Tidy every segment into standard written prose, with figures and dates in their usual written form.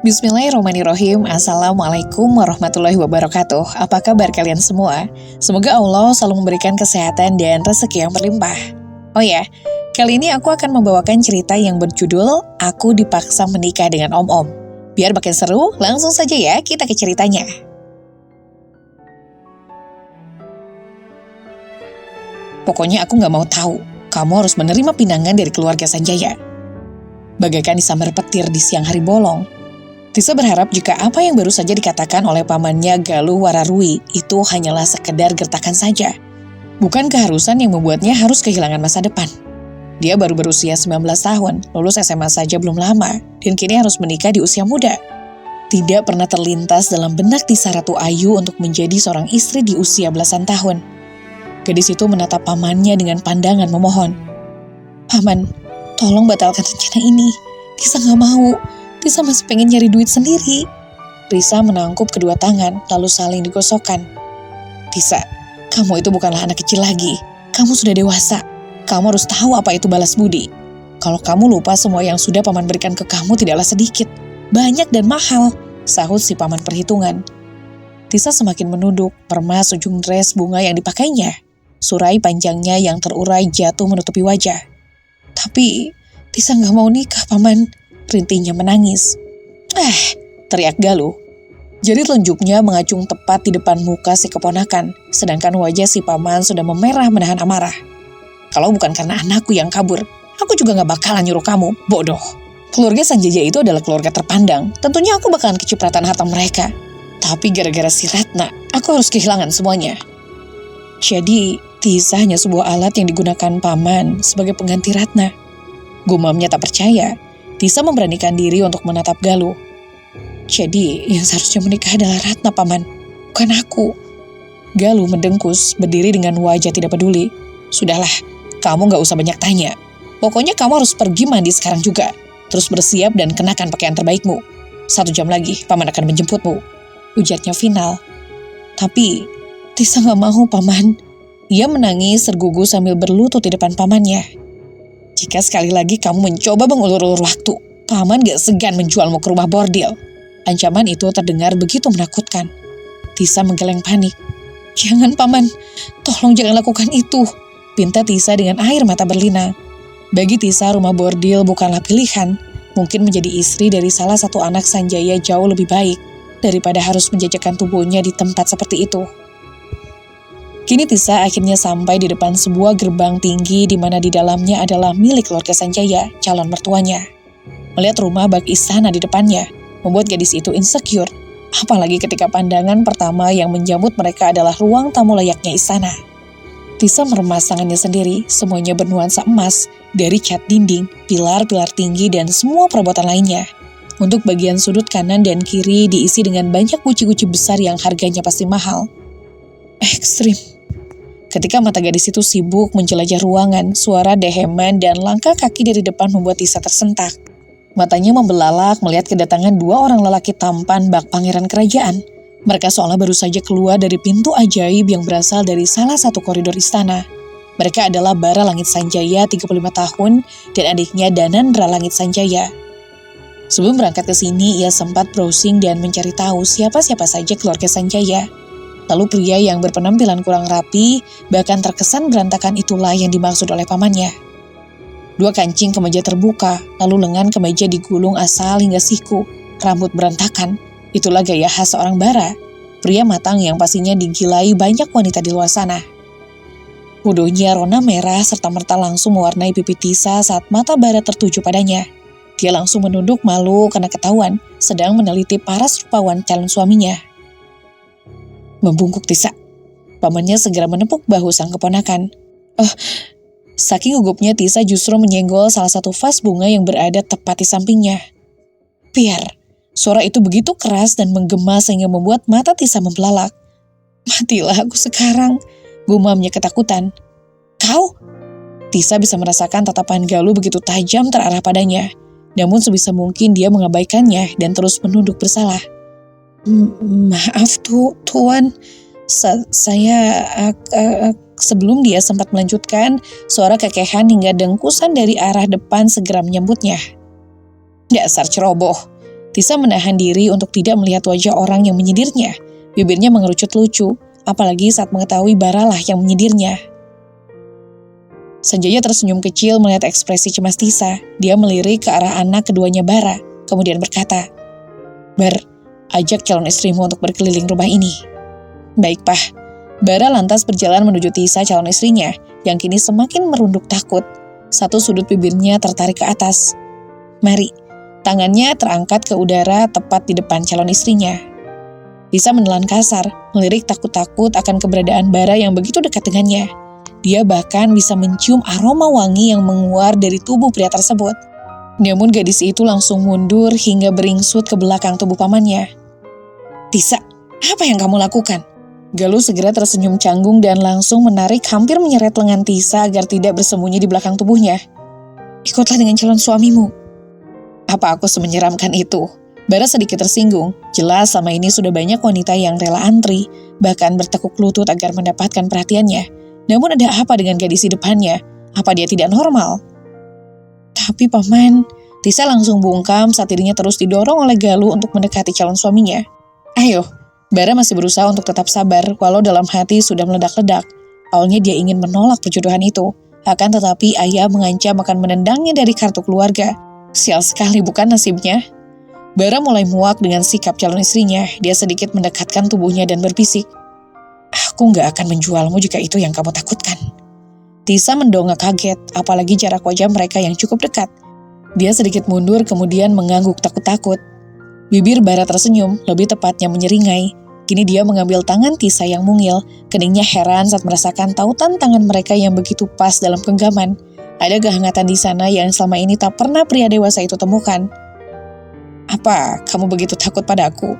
Bismillahirrahmanirrahim. Assalamualaikum warahmatullahi wabarakatuh. Apa kabar kalian semua? Semoga Allah selalu memberikan kesehatan dan rezeki yang berlimpah. Oh ya, kali ini aku akan membawakan cerita yang berjudul Aku Dipaksa Menikah dengan Om-Om. Biar makin seru, langsung saja ya kita ke ceritanya. Pokoknya aku gak mau tahu, kamu harus menerima pinangan dari keluarga Sanjaya. Bagaikan disambar petir di siang hari bolong, Tisa berharap jika apa yang baru saja dikatakan oleh pamannya Galuh Wararui itu hanyalah sekedar gertakan saja. Bukan keharusan yang membuatnya harus kehilangan masa depan. Dia baru berusia 19 tahun, lulus SMA saja belum lama, dan kini harus menikah di usia muda. Tidak pernah terlintas dalam benak Tisa Ratu Ayu untuk menjadi seorang istri di usia belasan tahun. Gadis itu menatap pamannya dengan pandangan memohon. "Paman, tolong batalkan rencana ini. Tisa gak mau. Tisa masih pengen nyari duit sendiri." Risa menangkup kedua tangan, lalu saling digosokkan. "Tisa, kamu itu bukanlah anak kecil lagi. Kamu sudah dewasa. Kamu harus tahu apa itu balas budi. Kalau kamu lupa semua yang sudah paman berikan ke kamu tidaklah sedikit, banyak dan mahal," sahut si paman perhitungan. Tisa semakin menunduk, mermas ujung dress bunga yang dipakainya. Surai panjangnya yang terurai jatuh menutupi wajah. "Tapi Tisa gak mau nikah, paman," rintinya menangis. Teriak Galuh. Jari telunjuknya mengacung tepat di depan muka si keponakan, sedangkan wajah si paman sudah memerah menahan amarah. "Kalau bukan karena anakku yang kabur, aku juga gak bakalan nyuruh kamu, bodoh. Keluarga Sanjaya itu adalah keluarga terpandang, tentunya aku bakalan kecipratan harta mereka. Tapi gara-gara si Ratna, aku harus kehilangan semuanya." Jadi, Tisa hanya sebuah alat yang digunakan paman sebagai pengganti Ratna. Gumamnya tak percaya. Tisa memberanikan diri untuk menatap Galuh. "Jadi, yang seharusnya menikah adalah Ratna, paman, bukan aku." Galuh mendengkus, berdiri dengan wajah tidak peduli. "Sudahlah, kamu gak usah banyak tanya. Pokoknya kamu harus pergi mandi sekarang juga. Terus bersiap dan kenakan pakaian terbaikmu. 1 jam lagi, paman akan menjemputmu," ujarnya final. "Tapi, Tisa gak mau, paman." Ia menangis tergugu sambil berlutut di depan pamannya. "Jika sekali lagi kamu mencoba mengulur-ulur waktu, paman gak segan menjualmu ke rumah bordil." Ancaman itu terdengar begitu menakutkan. Tisa menggeleng panik. "Jangan, paman. Tolong jangan lakukan itu," pinta Tisa dengan air mata berlinang. Bagi Tisa, rumah bordil bukanlah pilihan. Mungkin menjadi istri dari salah satu anak Sanjaya jauh lebih baik daripada harus menjajakan tubuhnya di tempat seperti itu. Kini Tisa akhirnya sampai di depan sebuah gerbang tinggi di mana di dalamnya adalah milik keluarga Sanjaya, calon mertuanya. Melihat rumah bak istana di depannya, membuat gadis itu insecure. Apalagi ketika pandangan pertama yang menjambut mereka adalah ruang tamu layaknya istana. Tisa meremas tangannya sendiri, semuanya bernuansa emas, dari cat dinding, pilar-pilar tinggi, dan semua perabotan lainnya. Untuk bagian sudut kanan dan kiri diisi dengan banyak guci-guci besar yang harganya pasti mahal. Ekstrim. Ketika mata gadis itu sibuk menjelajah ruangan, suara deheman dan langkah kaki dari depan membuat Tisa tersentak. Matanya membelalak melihat kedatangan 2 orang lelaki tampan bak pangeran kerajaan. Mereka seolah baru saja keluar dari pintu ajaib yang berasal dari salah satu koridor istana. Mereka adalah Bara Langit Sanjaya 35 tahun dan adiknya Danandra Langit Sanjaya. Sebelum berangkat ke sini, ia sempat browsing dan mencari tahu siapa-siapa saja keluarga Sanjaya. Lalu pria yang berpenampilan kurang rapi, bahkan terkesan berantakan itulah yang dimaksud oleh pamannya. 2 kancing kemeja terbuka, lalu lengan kemeja digulung asal hingga siku, rambut berantakan. Itulah gaya khas seorang Bara, pria matang yang pastinya digilai banyak wanita di luar sana. Wudhunya rona merah serta-merta langsung mewarnai pipi Tisa saat mata Bara tertuju padanya. Dia langsung menunduk malu karena ketahuan sedang meneliti paras rupawan calon suaminya. Membungkuk Tisa. Pamannya segera menepuk bahu sang keponakan. Saking gugupnya Tisa justru menyenggol salah satu vas bunga yang berada tepat di sampingnya. Piar, suara itu begitu keras dan menggema sehingga membuat mata Tisa membelalak. "Matilah aku sekarang," gumamnya ketakutan. "Kau?" Tisa bisa merasakan tatapan Galuh begitu tajam terarah padanya. Namun sebisa mungkin dia mengabaikannya dan terus menunduk bersalah. "Maaf Tuan, saya..." Sebelum dia sempat melanjutkan, suara kekehan hingga dengkusan dari arah depan segera menyambutnya. "Dasar ceroboh." Tisa menahan diri untuk tidak melihat wajah orang yang menyindirnya. Bibirnya mengerucut lucu, apalagi saat mengetahui Bara lah yang menyindirnya. Sanjaya tersenyum kecil melihat ekspresi cemas Tisa. Dia melirik ke arah anak keduanya Bara, kemudian berkata, "Bar, ajak calon istrimu untuk berkeliling rumah ini." "Baik, Pah." Bara lantas berjalan menuju Tisa calon istrinya, yang kini semakin merunduk takut. Satu sudut bibirnya tertarik ke atas. "Mari." Tangannya terangkat ke udara tepat di depan calon istrinya. Tisa menelan kasar, melirik takut-takut akan keberadaan Bara yang begitu dekat dengannya. Dia bahkan bisa mencium aroma wangi yang menguar dari tubuh pria tersebut. Namun gadis itu langsung mundur hingga beringsut ke belakang tubuh pamannya. "Tisa, apa yang kamu lakukan?" Galuh segera tersenyum canggung dan langsung menarik hampir menyeret lengan Tisa agar tidak bersembunyi di belakang tubuhnya. "Ikutlah dengan calon suamimu." "Apa aku semenyeramkan itu?" Bara sedikit tersinggung. Jelas sama ini sudah banyak wanita yang rela antri, bahkan bertekuk lutut agar mendapatkan perhatiannya. Namun ada apa dengan gadis di depannya? Apa dia tidak normal? "Tapi paman," Tisa langsung bungkam saat dirinya terus didorong oleh Galuh untuk mendekati calon suaminya. "Ayo." Bara masih berusaha untuk tetap sabar, walau dalam hati sudah meledak-ledak. Awalnya dia ingin menolak perjodohan itu, akan tetapi ayah mengancam akan menendangnya dari kartu keluarga. Sial sekali bukan nasibnya. Bara mulai muak dengan sikap calon istrinya. Dia sedikit mendekatkan tubuhnya dan berbisik, "Aku gak akan menjualmu jika itu yang kamu takutkan." Tisa mendongak kaget, apalagi jarak wajah mereka yang cukup dekat. Dia sedikit mundur kemudian mengangguk takut-takut. Bibir Bara tersenyum, lebih tepatnya menyeringai. Kini dia mengambil tangan Tisa yang mungil. Keningnya heran saat merasakan tautan tangan mereka yang begitu pas dalam genggaman. Ada kehangatan di sana yang selama ini tak pernah pria dewasa itu temukan. "Apa kamu begitu takut padaku?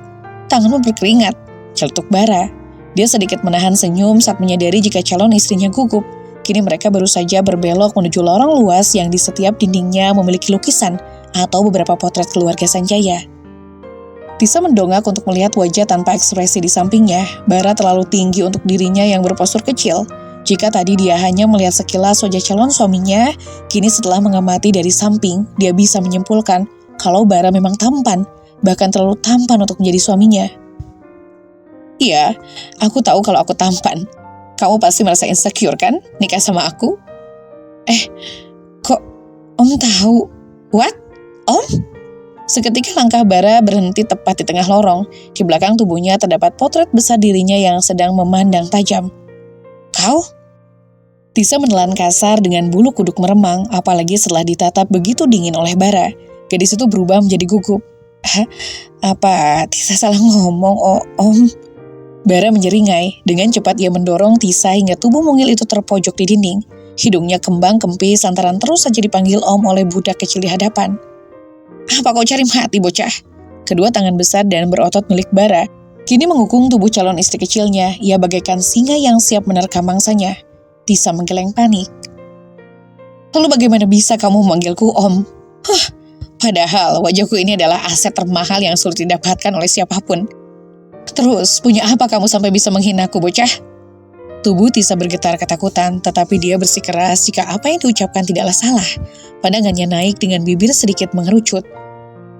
Tanganmu berkeringat," celetuk Bara. Dia sedikit menahan senyum saat menyadari jika calon istrinya gugup. Kini mereka baru saja berbelok menuju lorong luas yang di setiap dindingnya memiliki lukisan atau beberapa potret keluarga Sanjaya. Tisa mendongak untuk melihat wajah tanpa ekspresi di sampingnya. Bara terlalu tinggi untuk dirinya yang berpostur kecil. Jika tadi dia hanya melihat sekilas wajah calon suaminya, kini setelah mengamati dari samping, dia bisa menyimpulkan kalau Bara memang tampan, bahkan terlalu tampan untuk menjadi suaminya. "Iya, aku tahu kalau aku tampan. Kamu pasti merasa insecure kan, nikah sama aku?" Kok Om tahu?" "What? Om?" Seketika langkah Bara berhenti tepat di tengah lorong. Di belakang tubuhnya terdapat potret besar dirinya yang sedang memandang tajam. "Kau?" Tisa menelan kasar dengan bulu kuduk meremang, apalagi setelah ditatap begitu dingin oleh Bara. Gadis itu berubah menjadi gugup. Apa Tisa salah ngomong, Om?" Bara menyeringai. Dengan cepat ia mendorong Tisa hingga tubuh mungil itu terpojok di dinding. Hidungnya kembang kempis lantaran terus saja dipanggil Om oleh budak kecil di hadapan. "Apa kau cari mati, bocah?" Kedua tangan besar dan berotot milik Bara kini mengukung tubuh calon istri kecilnya. Ia bagaikan singa yang siap menerkam mangsanya. Tisa menggeleng panik. "Lalu bagaimana bisa kamu memanggilku Om? Padahal wajahku ini adalah aset termahal yang sulit didapatkan oleh siapapun. Terus, punya apa kamu sampai bisa menghinaku, bocah?" Tubuh Tisa bergetar ketakutan, tetapi dia bersikeras jika apa yang diucapkan tidaklah salah. Pandangannya naik dengan bibir sedikit mengerucut.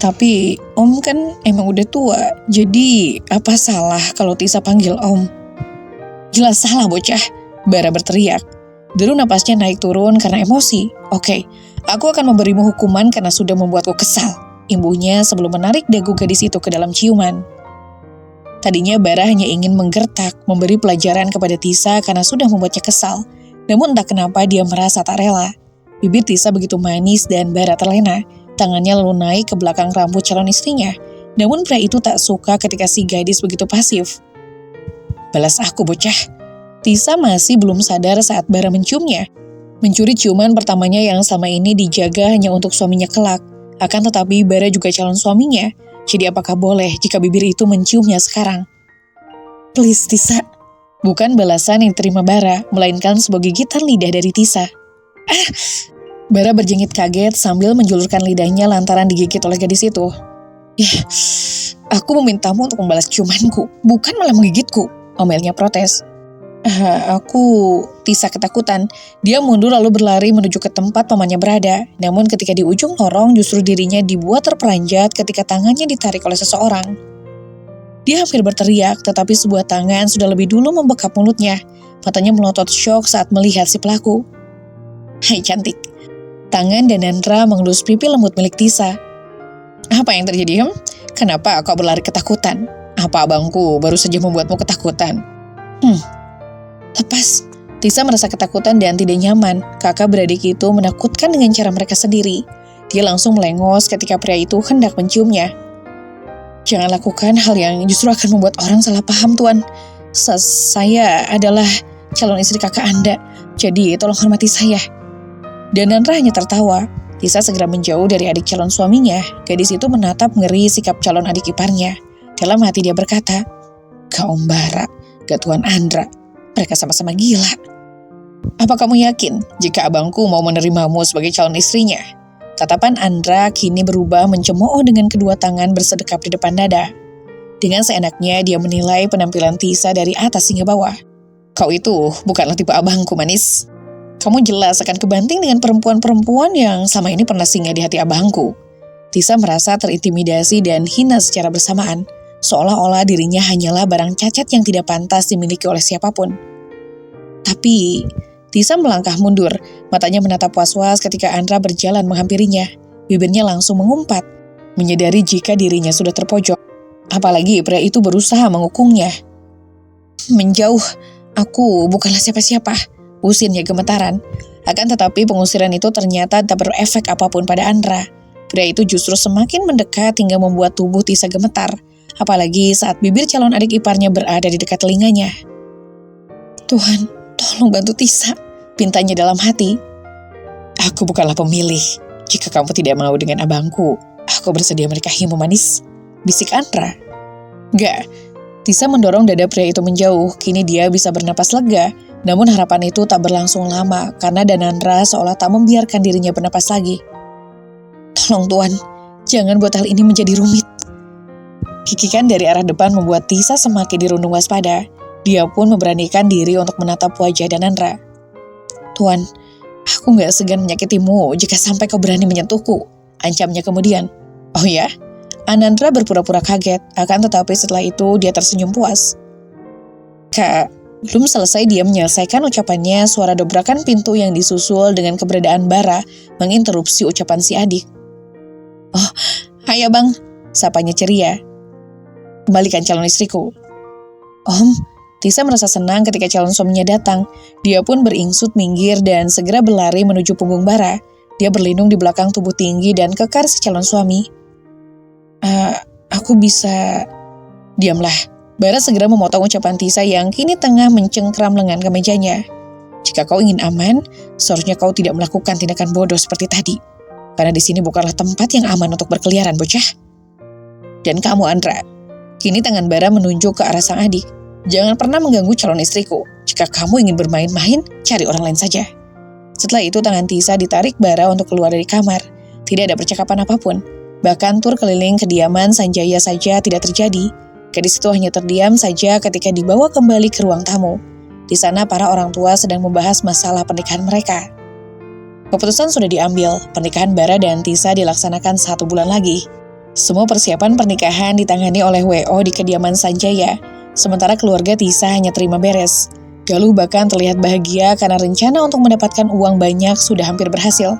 "Tapi Om kan emang udah tua, jadi apa salah kalau Tisa panggil Om?" "Jelas salah, bocah," Bara berteriak. Deru napasnya naik turun karena emosi. "Oke, aku akan memberimu hukuman karena sudah membuatku kesal," imbuhnya sebelum menarik dagu gadis itu ke dalam ciuman. Tadinya Bara hanya ingin menggertak, memberi pelajaran kepada Tisa karena sudah membuatnya kesal. Namun entah kenapa dia merasa tak rela. Bibir Tisa begitu manis dan Bara terlena. Tangannya lalu naik ke belakang rambut calon istrinya. Namun pria itu tak suka ketika si gadis begitu pasif. "Balas aku, bocah." Tisa masih belum sadar saat Bara menciumnya. Mencuri ciuman pertamanya yang selama ini dijaga hanya untuk suaminya kelak. Akan tetapi Bara juga calon suaminya. Jadi apakah boleh jika bibir itu menciumnya sekarang? "Please, Tisa." Bukan balasan yang diterima Bara, melainkan sebuah gigitan lidah dari Tisa. Bara berjengit kaget sambil menjulurkan lidahnya lantaran digigit oleh gadis itu. "Ya, aku memintamu untuk membalas ciumanku, bukan malah menggigitku," omelnya protes. Aku Tisa ketakutan. Dia mundur lalu berlari menuju ke tempat pamannya berada. Namun ketika di ujung lorong justru dirinya dibuat terperanjat ketika tangannya ditarik oleh seseorang. Dia hampir berteriak, tetapi sebuah tangan sudah lebih dulu membekap mulutnya. Matanya melotot syok saat melihat si pelaku. Hai cantik. Tangan Danandra mengelus pipi lembut milik Tisa. Apa yang terjadi, Kenapa kau berlari ketakutan? Apa abangku baru saja membuatmu ketakutan? Lepas. Tisa merasa ketakutan dan tidak nyaman. Kakak beradik itu menakutkan dengan cara mereka sendiri. Dia langsung melengos ketika pria itu hendak menciumnya. Jangan lakukan hal yang justru akan membuat orang salah paham, Tuan. Saya adalah calon istri kakak Anda, jadi tolong hormati saya. Danandra hanya tertawa. Tisa segera menjauh dari adik calon suaminya. Gadis itu menatap ngeri sikap calon adik iparnya. Dalam hati dia berkata, Kaum Bara, gak Tuan Andra. Mereka sama-sama gila. Apa kamu yakin jika abangku mau menerimamu sebagai calon istrinya? Tatapan Andra kini berubah mencemooh dengan kedua tangan bersedekap di depan dada. Dengan seenaknya dia menilai penampilan Tisa dari atas hingga bawah. Kau itu bukanlah tipe abangku, manis. Kamu jelas akan kebanting dengan perempuan-perempuan yang selama ini pernah singgah di hati abangku. Tisa merasa terintimidasi dan hina secara bersamaan. Seolah-olah dirinya hanyalah barang cacat yang tidak pantas dimiliki oleh siapapun. Tapi Tisa melangkah mundur, matanya menatap was-was ketika Andra berjalan menghampirinya. Bibirnya langsung mengumpat, menyadari jika dirinya sudah terpojok. Apalagi pria itu berusaha mengukungnya. Menjauh, aku bukanlah siapa-siapa, usirnya gemetaran. Akan tetapi pengusiran itu ternyata tak berefek apapun pada Andra. Pria itu justru semakin mendekat hingga membuat tubuh Tisa gemetar. Apalagi saat bibir calon adik iparnya berada di dekat telinganya. Tuhan, tolong bantu Tisa, pintanya dalam hati. Aku bukanlah pemilih. Jika kamu tidak mau dengan abangku, aku bersedia menikahimu, manis, bisik Andra. Gak, Tisa mendorong dada pria itu menjauh. Kini dia bisa bernapas lega. Namun harapan itu tak berlangsung lama karena Danandra seolah tak membiarkan dirinya bernapas lagi. Tolong Tuan, jangan buat hal ini menjadi rumit. Kikikan dari arah depan membuat Tisa semakin dirundung waspada. Dia pun memberanikan diri untuk menatap wajah Danandra. Tuan, aku gak segan menyakitimu jika sampai kau berani menyentuhku, ancamnya kemudian. Oh ya? Anandra berpura-pura kaget, akan tetapi setelah itu dia tersenyum puas. Kak, belum selesai dia menyelesaikan ucapannya, suara dobrakan pintu yang disusul dengan keberadaan Bara menginterupsi ucapan si adik. Oh, hai abang, sapanya ceria. Kembalikan calon istriku. Om, Tisa merasa senang ketika calon suaminya datang. Dia pun beringsut minggir dan segera berlari menuju punggung Bara. Dia berlindung di belakang tubuh tinggi dan kekar si calon suami. Aku bisa... Diamlah. Bara segera memotong ucapan Tisa yang kini tengah mencengkram lengan kemejanya. Jika kau ingin aman, seharusnya kau tidak melakukan tindakan bodoh seperti tadi. Karena di sini bukanlah tempat yang aman untuk berkeliaran, bocah. Dan kamu, Andra. Kini tangan Bara menunjuk ke arah sang adik. Jangan pernah mengganggu calon istriku. Jika kamu ingin bermain-main, cari orang lain saja. Setelah itu tangan Tisa ditarik Bara untuk keluar dari kamar. Tidak ada percakapan apapun. Bahkan tur keliling kediaman Sanjaya saja tidak terjadi. Gadis itu hanya terdiam saja ketika dibawa kembali ke ruang tamu. Di sana para orang tua sedang membahas masalah pernikahan mereka. Keputusan sudah diambil. Pernikahan Bara dan Tisa dilaksanakan 1 bulan lagi. Semua persiapan pernikahan ditangani oleh W.O. di kediaman Sanjaya, sementara keluarga Tisa hanya terima beres. Galuh bahkan terlihat bahagia karena rencana untuk mendapatkan uang banyak sudah hampir berhasil.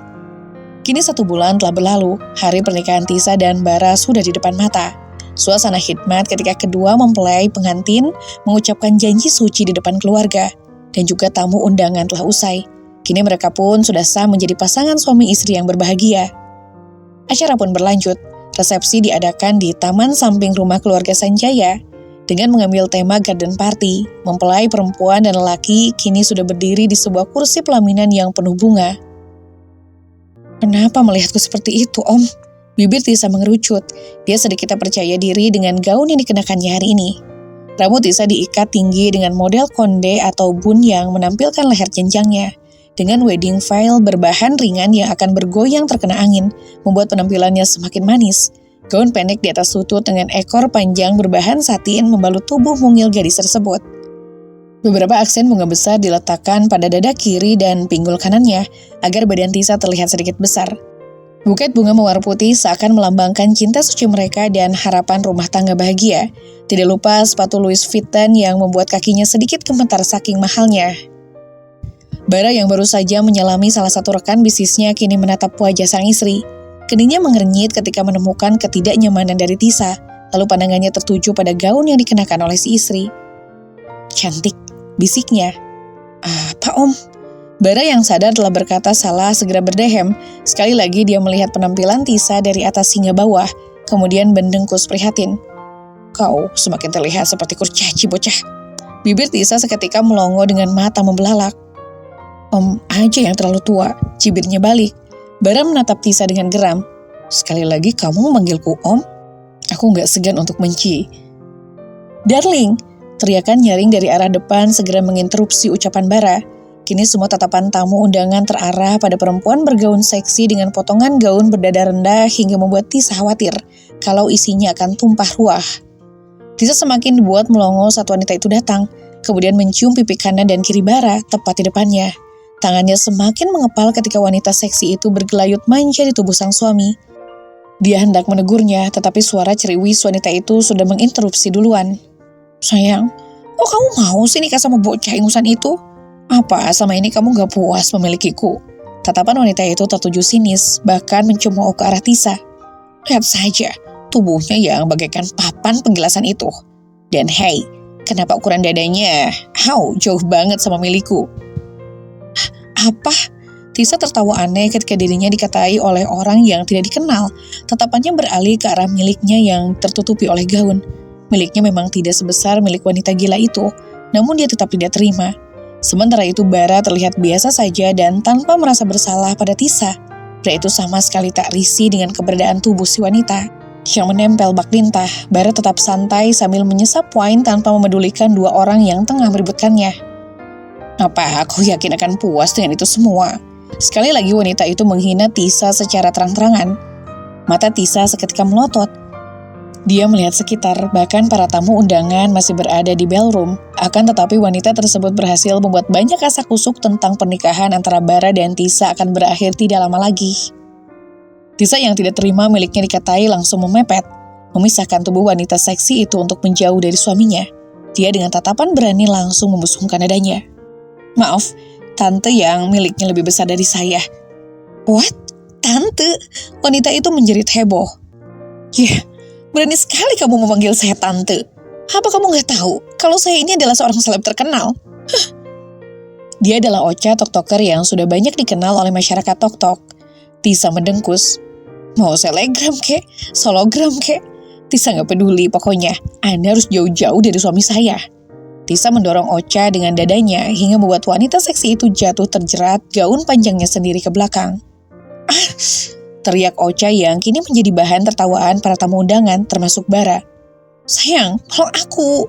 Kini 1 bulan telah berlalu, hari pernikahan Tisa dan Bara sudah di depan mata. Suasana khidmat ketika kedua mempelai pengantin mengucapkan janji suci di depan keluarga, dan juga tamu undangan telah usai. Kini mereka pun sudah sah menjadi pasangan suami istri yang berbahagia. Acara pun berlanjut. Resepsi diadakan di taman samping rumah keluarga Sanjaya dengan mengambil tema garden party. Mempelai perempuan dan lelaki kini sudah berdiri di sebuah kursi pelaminan yang penuh bunga. Kenapa melihatku seperti itu, Om? Bibir Tisa mengerucut. Dia sedikit tak percaya diri dengan gaun yang dikenakannya hari ini. Rambut Tisa diikat tinggi dengan model konde atau bun yang menampilkan leher jenjangnya. Dengan wedding veil berbahan ringan yang akan bergoyang terkena angin, membuat penampilannya semakin manis. Gaun pendek di atas lutut dengan ekor panjang berbahan satin membalut tubuh mungil gadis tersebut. Beberapa aksen bunga besar diletakkan pada dada kiri dan pinggul kanannya agar badan Tisa terlihat sedikit besar. Buket bunga mawar putih seakan melambangkan cinta suci mereka dan harapan rumah tangga bahagia. Tidak lupa sepatu Louis Vuitton yang membuat kakinya sedikit gemetar saking mahalnya. Bara yang baru saja menyelami salah satu rekan bisnisnya kini menatap wajah sang istri. Keningnya mengernyit ketika menemukan ketidaknyamanan dari Tisa, lalu pandangannya tertuju pada gaun yang dikenakan oleh si istri. "Cantik," bisiknya. "Apa, Om?" Bara yang sadar telah berkata salah segera berdehem. Sekali lagi dia melihat penampilan Tisa dari atas hingga bawah, kemudian bendengkus prihatin. "Kau semakin terlihat seperti kurcaci, bocah." Bibir Tisa seketika melongo dengan mata membelalak. "Om aja yang terlalu tua," cibirnya balik. Bara menatap Tisa dengan geram. "Sekali lagi kamu memanggilku Om, aku gak segan untuk benci." "Darling," teriakan nyaring dari arah depan segera menginterupsi ucapan Bara. Kini semua tatapan tamu undangan terarah pada perempuan bergaun seksi dengan potongan gaun berdada rendah hingga membuat Tisa khawatir kalau isinya akan tumpah ruah. Tisa semakin dibuat melongo saat wanita itu datang, kemudian mencium pipi kanan dan kiri Bara tepat di depannya. Tangannya semakin mengepal ketika wanita seksi itu bergelayut manja di tubuh sang suami. Dia hendak menegurnya, tetapi suara ceriwis wanita itu sudah menginterupsi duluan. "Sayang, kok kamu mau sih nikah sama bocah ingusan itu? Apa selama ini kamu gak puas memilikiku?" Tatapan wanita itu tertuju sinis, bahkan mencemooh ke arah Tisa. "Lihat saja, tubuhnya yang bagaikan papan penggilasan itu. Dan hey, kenapa ukuran dadanya, jauh banget sama milikku." "Apa?" Tisa tertawa aneh ketika dirinya dikatai oleh orang yang tidak dikenal. Tatapannya beralih ke arah miliknya yang tertutupi oleh gaun. Miliknya memang tidak sebesar milik wanita gila itu, namun dia tetap tidak terima. Sementara itu Bara terlihat biasa saja dan tanpa merasa bersalah pada Tisa. Pria itu sama sekali tak risih dengan keberadaan tubuh si wanita yang menempel bak lintah. Bara tetap santai sambil menyesap wine tanpa memedulikan dua orang yang tengah meributkannya. "Apa aku yakin akan puas dengan itu semua?" Sekali lagi wanita itu menghina Tisa secara terang-terangan. Mata Tisa seketika melotot. Dia melihat sekitar, bahkan para tamu undangan masih berada di ballroom. Akan tetapi wanita tersebut berhasil membuat banyak kasak-kusuk tentang pernikahan antara Bara dan Tisa akan berakhir tidak lama lagi. Tisa yang tidak terima miliknya dikatai langsung memepet, memisahkan tubuh wanita seksi itu untuk menjauh dari suaminya. Dia dengan tatapan berani langsung membusungkan dadanya. "Maaf, tante yang miliknya lebih besar dari saya." "What? Tante?" Wanita itu menjerit heboh. "Yah, berani sekali kamu memanggil saya tante. Apa kamu gak tahu kalau saya ini adalah seorang seleb terkenal?" Dia adalah Ocha TokToker yang sudah banyak dikenal oleh masyarakat TokTok. Tisa mendengkus. "Mau selegram kek, sologram kek, Tisa gak peduli, pokoknya Anda harus jauh-jauh dari suami saya." Tisa mendorong Ocha dengan dadanya hingga membuat wanita seksi itu jatuh terjerat gaun panjangnya sendiri ke belakang. "Ah!" teriak Ocha yang kini menjadi bahan tertawaan para tamu undangan termasuk Bara. "Sayang, tolong aku."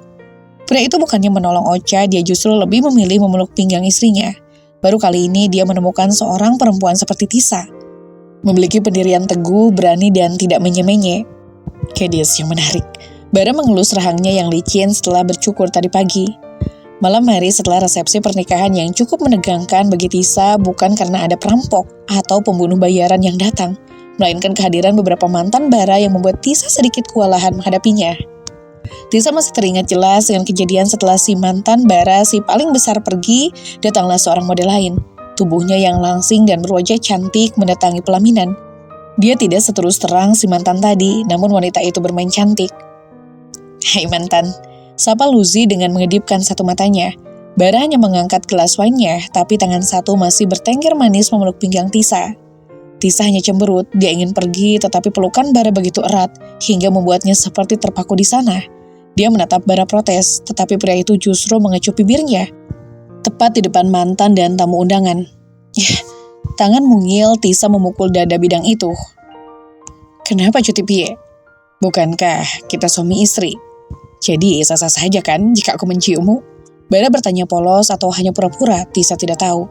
Pria itu bukannya menolong Ocha, dia justru lebih memilih memeluk pinggang istrinya. Baru kali ini dia menemukan seorang perempuan seperti Tisa. Memiliki pendirian teguh, berani dan tidak menye-menye. Gadis yang menarik. Bara mengelus rahangnya yang licin setelah bercukur tadi pagi. Malam hari setelah resepsi pernikahan yang cukup menegangkan bagi Tisa bukan karena ada perampok atau pembunuh bayaran yang datang, melainkan kehadiran beberapa mantan Bara yang membuat Tisa sedikit kewalahan menghadapinya. Tisa masih teringat jelas dengan kejadian setelah si mantan Bara si paling besar pergi, datanglah seorang model lain. Tubuhnya yang langsing dan berwajah cantik mendatangi pelaminan. Dia tidak seterus terang si mantan tadi, namun wanita itu bermain cantik. "Hai mantan," sapa Luzi dengan mengedipkan satu matanya. Bara hanya mengangkat gelas wine-nya, tapi tangan satu masih bertengger manis memeluk pinggang Tisa. Tisa hanya cemberut, dia ingin pergi tetapi pelukan Bara begitu erat, hingga membuatnya seperti terpaku di sana. Dia menatap Bara protes, tetapi pria itu justru mengecup bibirnya, tepat di depan mantan dan tamu undangan. Yah, tangan mungil Tisa memukul dada bidang itu. "Kenapa cuti pie? Bukankah kita suami istri? Jadi sah-sah saja kan jika aku menciummu?" Bara bertanya polos atau hanya pura-pura, Tisa tidak tahu.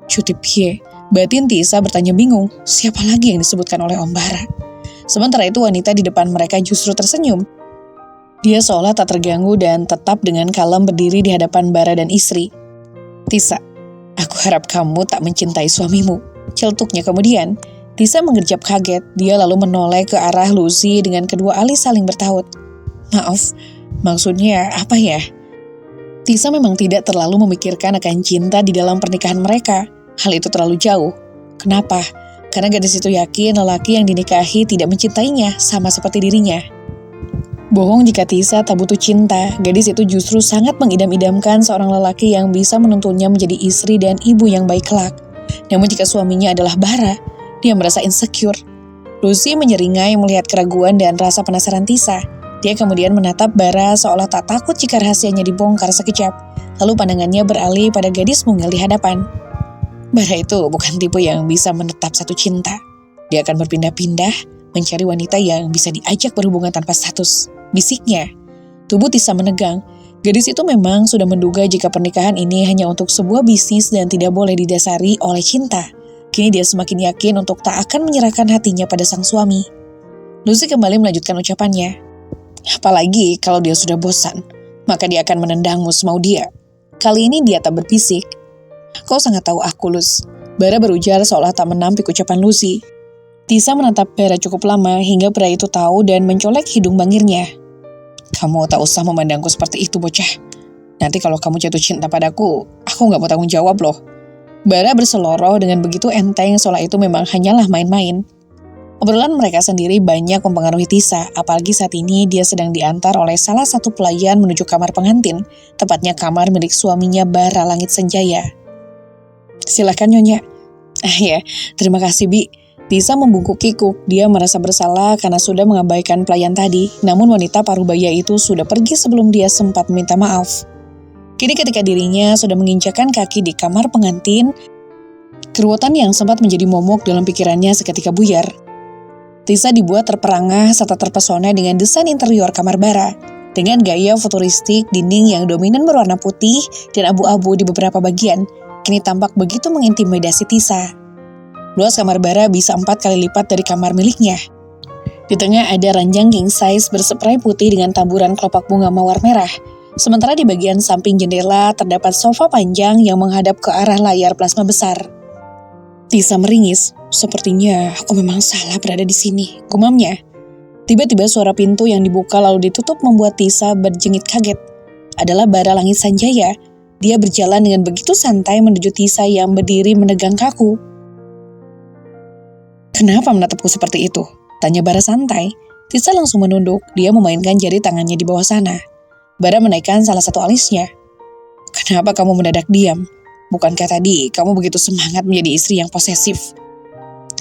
"Cuti pie?" Batin Tisa bertanya bingung, siapa lagi yang disebutkan oleh Om Bara? Sementara itu wanita di depan mereka justru tersenyum. Dia seolah tak terganggu dan tetap dengan kalem berdiri di hadapan Bara dan istri. "Tisa, aku harap kamu tak mencintai suamimu," celtuknya kemudian. Tisa mengerjap kaget, dia lalu menoleh ke arah Lucy dengan kedua alis saling bertaut. "Maaf, maksudnya apa ya?" Tisa memang tidak terlalu memikirkan akan cinta di dalam pernikahan mereka. Hal itu terlalu jauh. Kenapa? Karena gadis itu yakin lelaki yang dinikahi tidak mencintainya sama seperti dirinya. Bohong jika Tisa tak butuh cinta, gadis itu justru sangat mengidam-idamkan seorang lelaki yang bisa menuntunnya menjadi istri dan ibu yang baik kelak. Namun jika suaminya adalah Bara, dia merasa insecure. Lucy menyeringai melihat keraguan dan rasa penasaran Tisa. Dia kemudian menatap Bara seolah tak takut jika rahasianya dibongkar sekejap. Lalu pandangannya beralih pada gadis mungil di hadapan. Bara itu bukan tipe yang bisa menetap satu cinta. Dia akan berpindah-pindah, mencari wanita yang bisa diajak berhubungan tanpa status, bisiknya. Tubuh Tisa menegang. Gadis itu memang sudah menduga jika pernikahan ini hanya untuk sebuah bisnis dan tidak boleh didasari oleh cinta. Kini dia semakin yakin untuk tak akan menyerahkan hatinya pada sang suami. Lucy kembali melanjutkan ucapannya. Apalagi kalau dia sudah bosan, maka dia akan menendangmu semau dia. Kali ini dia tak berbisik. "Kau sangat tahu aku, Luz," Bara berujar seolah tak menampik ucapan Lucy. Tisa menatap Bara cukup lama hingga pria itu tahu dan mencolek hidung bangirnya. "Kamu tak usah memandangku seperti itu, bocah. Nanti kalau kamu jatuh cinta padaku gak mau tanggung jawab loh." Bara berseloroh dengan begitu enteng seolah itu memang hanyalah main-main. Obrolan mereka sendiri banyak mempengaruhi Tisa, apalagi saat ini dia sedang diantar oleh salah satu pelayan menuju kamar pengantin, tepatnya kamar milik suaminya Bara Langit Sanjaya. "Silakan Nyonya." Ya, terima kasih Bi." Tisa membungkuk kikuk, dia merasa bersalah karena sudah mengabaikan pelayan tadi, namun wanita parubaya itu sudah pergi sebelum dia sempat meminta maaf. Kini ketika dirinya sudah menginjakan kaki di kamar pengantin, keruwetan yang sempat menjadi momok dalam pikirannya seketika buyar. Tisa dibuat terperangah serta terpesona dengan desain interior kamar Bara. Dengan gaya futuristik, dinding yang dominan berwarna putih dan abu-abu di beberapa bagian, kini tampak begitu mengintimidasi Tisa. Luas kamar Bara bisa 4 kali lipat dari kamar miliknya. Di tengah ada ranjang king size berseprai putih dengan taburan kelopak bunga mawar merah. Sementara di bagian samping jendela terdapat sofa panjang yang menghadap ke arah layar plasma besar. Tisa meringis. "Sepertinya aku memang salah berada di sini," gumamnya. Tiba-tiba suara pintu yang dibuka lalu ditutup membuat Tisa berjengit kaget. Adalah Bara Langit Sanjaya. Dia berjalan dengan begitu santai menuju Tisa yang berdiri menegang kaku. "Kenapa menatapku seperti itu?" tanya Bara santai. Tisa langsung menunduk. Dia memainkan jari tangannya di bawah sana. Bara menaikkan salah satu alisnya. "Kenapa kamu mendadak diam? Bukankah tadi kamu begitu semangat menjadi istri yang posesif?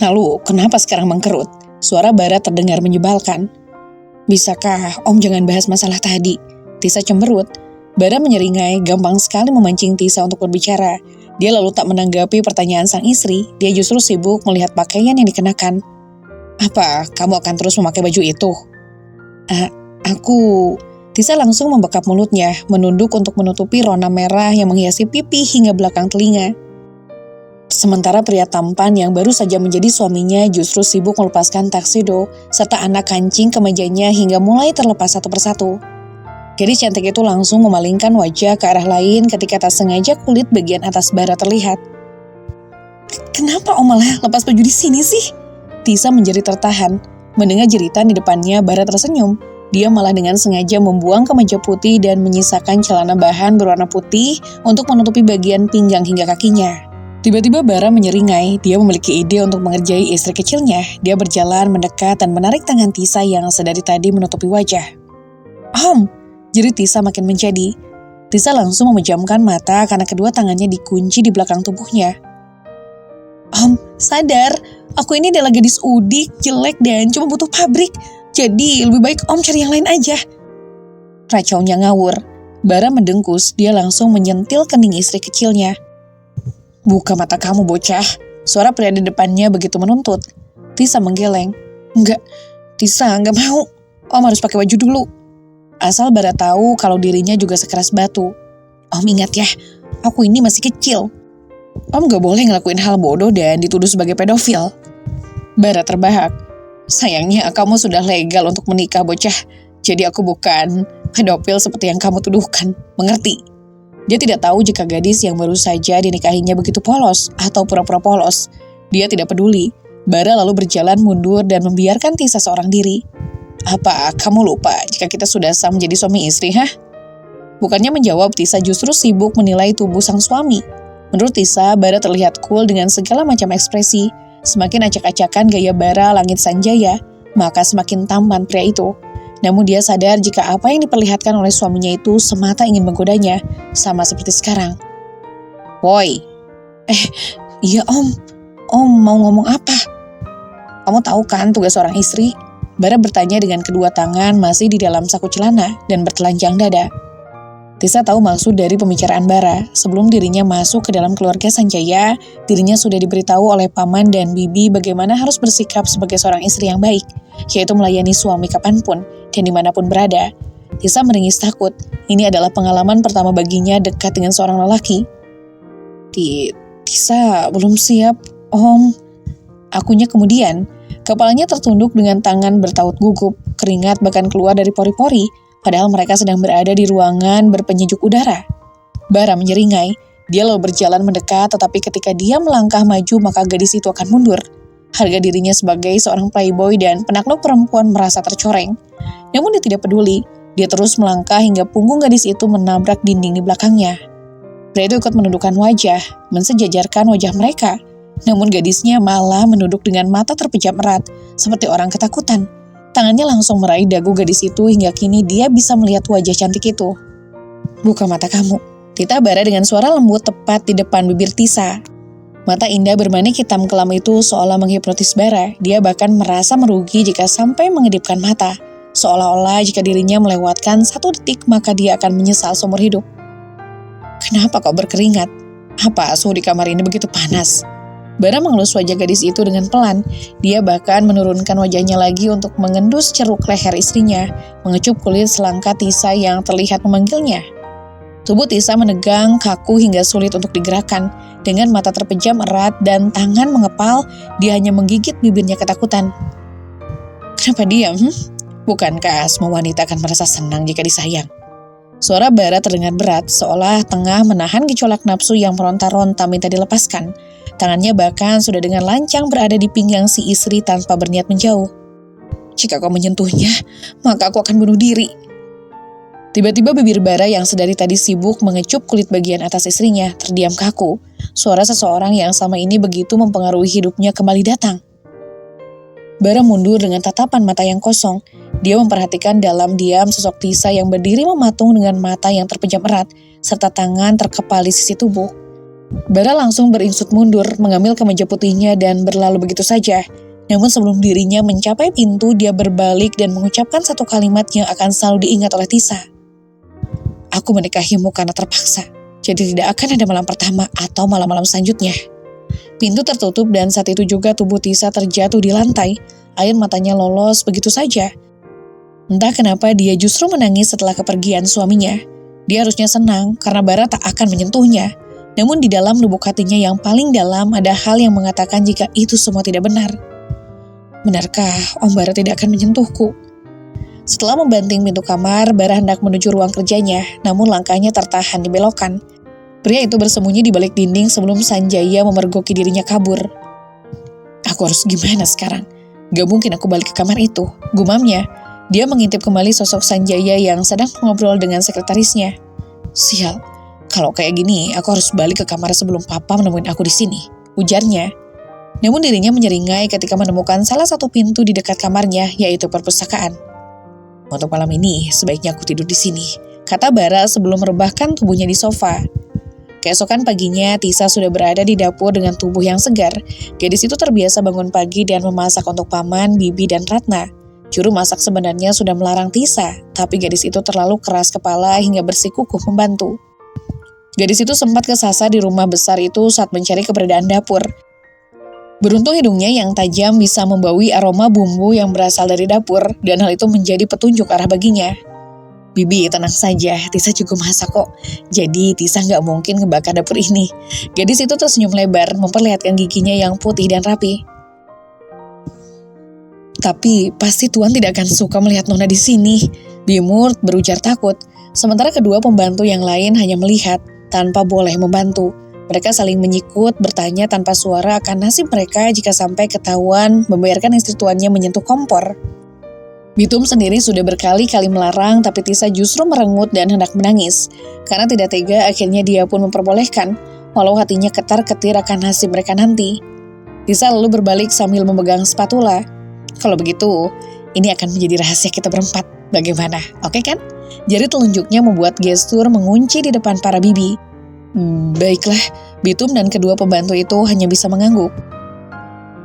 Lalu kenapa sekarang mengkerut?" Suara Bara terdengar menyebalkan. "Bisakah Om jangan bahas masalah tadi?" Tisa cemberut. Bara menyeringai, gampang sekali memancing Tisa untuk berbicara. Dia lalu tak menanggapi pertanyaan sang istri. Dia justru sibuk melihat pakaian yang dikenakan. "Apa, kamu akan terus memakai baju itu?" Aku..." Tisa langsung membekap mulutnya, menunduk untuk menutupi rona merah yang menghiasi pipi hingga belakang telinga. Sementara pria tampan yang baru saja menjadi suaminya justru sibuk melepaskan taksido serta anak kancing kemejanya hingga mulai terlepas satu persatu. Gadis cantik itu langsung memalingkan wajah ke arah lain ketika tak sengaja kulit bagian atas Bara terlihat. "Kenapa Om malah lepas baju di sini sih?" Tisa menjerit tertahan. Mendengar jeritan di depannya, Bara tersenyum. Dia malah dengan sengaja membuang kemeja putih dan menyisakan celana bahan berwarna putih untuk menutupi bagian pinggang hingga kakinya. Tiba-tiba Bara menyeringai. Dia memiliki ide untuk mengerjai istri kecilnya. Dia berjalan mendekat dan menarik tangan Tisa yang sedari tadi menutupi wajah. "Om!" jerit Tisa makin menjadi. Tisa langsung memejamkan mata karena kedua tangannya dikunci di belakang tubuhnya. "Om, sadar. Aku ini adalah gadis udik, jelek, dan cuma butuh pabrik. Jadi lebih baik Om cari yang lain aja." Racaunya ngawur. Bara mendengkus. Dia langsung menyentil kening istri kecilnya. "Buka mata kamu, bocah." Suara pria di depannya begitu menuntut. Tisa menggeleng. "Enggak, Tisa enggak mau. Om harus pakai baju dulu." Asal Bara tahu kalau dirinya juga sekeras batu. "Om ingat ya, aku ini masih kecil. Om gak boleh ngelakuin hal bodoh dan dituduh sebagai pedofil." Bara terbahak. "Sayangnya kamu sudah legal untuk menikah, bocah. Jadi aku bukan pedofil seperti yang kamu tuduhkan, mengerti? Dia tidak tahu jika gadis yang baru saja dinikahinya begitu polos atau pura-pura polos. Dia tidak peduli. Bara lalu berjalan mundur dan membiarkan Tisa seorang diri. Apa kamu lupa jika kita sudah sah menjadi suami istri, hah? Bukannya menjawab, Tisa justru sibuk menilai tubuh sang suami. Menurut Tisa, Bara terlihat cool dengan segala macam ekspresi. Semakin acak-acakan gaya Bara Langit Sanjaya, maka semakin tampan pria itu. Namun dia sadar jika apa yang diperlihatkan oleh suaminya itu semata ingin menggodanya, sama seperti sekarang. Woi, iya om mau ngomong apa? Kamu tahu kan tugas seorang istri? Bara bertanya dengan kedua tangan masih di dalam saku celana dan bertelanjang dada. Tisa tahu maksud dari pembicaraan Bara. Sebelum dirinya masuk ke dalam keluarga Sanjaya, dirinya sudah diberitahu oleh paman dan bibi bagaimana harus bersikap sebagai seorang istri yang baik, yaitu melayani suami kapanpun dan dimanapun berada. Tisa meringis takut. Ini adalah pengalaman pertama baginya dekat dengan seorang lelaki. Tisa belum siap, om. Akunya kemudian. Kepalanya tertunduk dengan tangan bertaut gugup. Keringat bahkan keluar dari pori-pori. Padahal mereka sedang berada di ruangan berpenyejuk udara. Bara menyeringai. Dia lalu berjalan mendekat, tetapi ketika dia melangkah maju maka gadis itu akan mundur. Harga dirinya sebagai seorang playboy dan penakluk perempuan merasa tercoreng. Namun dia tidak peduli. Dia terus melangkah hingga punggung gadis itu menabrak dinding di belakangnya. Pria itu ikut menundukkan wajah, mensejajarkan wajah mereka. Namun gadisnya malah menunduk dengan mata terpejam erat, seperti orang ketakutan. Tangannya langsung meraih dagu gadis itu hingga kini dia bisa melihat wajah cantik itu. Buka mata kamu, titah Bara dengan suara lembut tepat di depan bibir Tisa. Mata indah bermanik hitam kelam itu seolah menghipnotis Bara. Dia bahkan merasa merugi jika sampai mengedipkan mata. Seolah-olah jika dirinya melewatkan 1 detik maka dia akan menyesal seumur hidup. Kenapa kau berkeringat? Apa suhu di kamar ini begitu panas? Bara mengelus wajah gadis itu dengan pelan. Dia bahkan menurunkan wajahnya lagi untuk mengendus ceruk leher istrinya, mengecup kulit selangkah Tisa yang terlihat memanggilnya. Tubuh Tisa menegang, kaku hingga sulit untuk digerakkan. Dengan mata terpejam erat dan tangan mengepal, dia hanya menggigit bibirnya ketakutan. Kenapa diam? Bukankah semua wanita akan merasa senang jika disayang? Suara Bara terdengar berat, seolah tengah menahan gejolak nafsu yang meronta-ronta minta dilepaskan. Tangannya bahkan sudah dengan lancang berada di pinggang si istri tanpa berniat menjauh. Jika kau menyentuhnya, maka aku akan bunuh diri. Tiba-tiba bibir Bara yang sedari tadi sibuk mengecup kulit bagian atas istrinya terdiam kaku. Suara seseorang yang sama ini begitu mempengaruhi hidupnya kembali datang. Bara mundur dengan tatapan mata yang kosong. Dia memperhatikan dalam diam sosok Tisa yang berdiri mematung dengan mata yang terpejam erat, serta tangan terkepal di sisi tubuh. Bara langsung beringsut mundur, mengambil kemeja putihnya dan berlalu begitu saja. Namun sebelum dirinya mencapai pintu, dia berbalik dan mengucapkan satu kalimat yang akan selalu diingat oleh Tisa. Aku menikahimu karena terpaksa, jadi tidak akan ada malam pertama atau malam-malam selanjutnya. Pintu tertutup dan saat itu juga tubuh Tisa terjatuh di lantai. Air matanya lolos begitu saja. Entah kenapa dia justru menangis setelah kepergian suaminya. Dia harusnya senang karena Bara tak akan menyentuhnya. Namun di dalam lubuk hatinya yang paling dalam ada hal yang mengatakan jika itu semua tidak benar. Benarkah Om Bara tidak akan menyentuhku? Setelah membanting pintu kamar, Bara hendak menuju ruang kerjanya, namun langkahnya tertahan di belokan. Pria itu bersembunyi di balik dinding sebelum Sanjaya memergoki dirinya kabur. Aku harus gimana sekarang? Gak mungkin aku balik ke kamar itu, gumamnya. Dia mengintip kembali sosok Sanjaya yang sedang mengobrol dengan sekretarisnya. Sial. Kalau kayak gini, aku harus balik ke kamar sebelum papa menemuin aku di sini, ujarnya. Namun dirinya menyeringai ketika menemukan salah satu pintu di dekat kamarnya, yaitu perpustakaan. Untuk malam ini, sebaiknya aku tidur di sini, kata Bara sebelum merebahkan tubuhnya di sofa. Keesokan paginya, Tisa sudah berada di dapur dengan tubuh yang segar. Gadis itu terbiasa bangun pagi dan memasak untuk paman, bibi, dan Ratna. Juru masak sebenarnya sudah melarang Tisa, tapi gadis itu terlalu keras kepala hingga bersikukuh membantu. Gadis itu sempat kesasar di rumah besar itu saat mencari keberadaan dapur. Beruntung hidungnya yang tajam bisa membawi aroma bumbu yang berasal dari dapur, dan hal itu menjadi petunjuk arah baginya. Bibi, tenang saja, Tisa juga masak kok. Jadi Tisa nggak mungkin ngebakar dapur ini. Gadis itu tersenyum lebar, memperlihatkan giginya yang putih dan rapi. Tapi pasti Tuan tidak akan suka melihat Nona di sini. Bimur berujar takut, sementara kedua pembantu yang lain hanya melihat tanpa boleh membantu. Mereka saling menyikut, bertanya tanpa suara akan nasib mereka jika sampai ketahuan membiarkan istri tuannya menyentuh kompor. Bitum sendiri sudah berkali-kali melarang, tapi Tisa justru merengut dan hendak menangis. Karena tidak tega, akhirnya dia pun memperbolehkan, walau hatinya ketar-ketir akan nasib mereka nanti. Tisa lalu berbalik sambil memegang spatula. Kalau begitu, ini akan menjadi rahasia kita berempat. Bagaimana? Oke kan? Jari telunjuknya membuat gestur mengunci di depan para bibi. Baiklah, Bitum dan kedua pembantu itu hanya bisa mengangguk.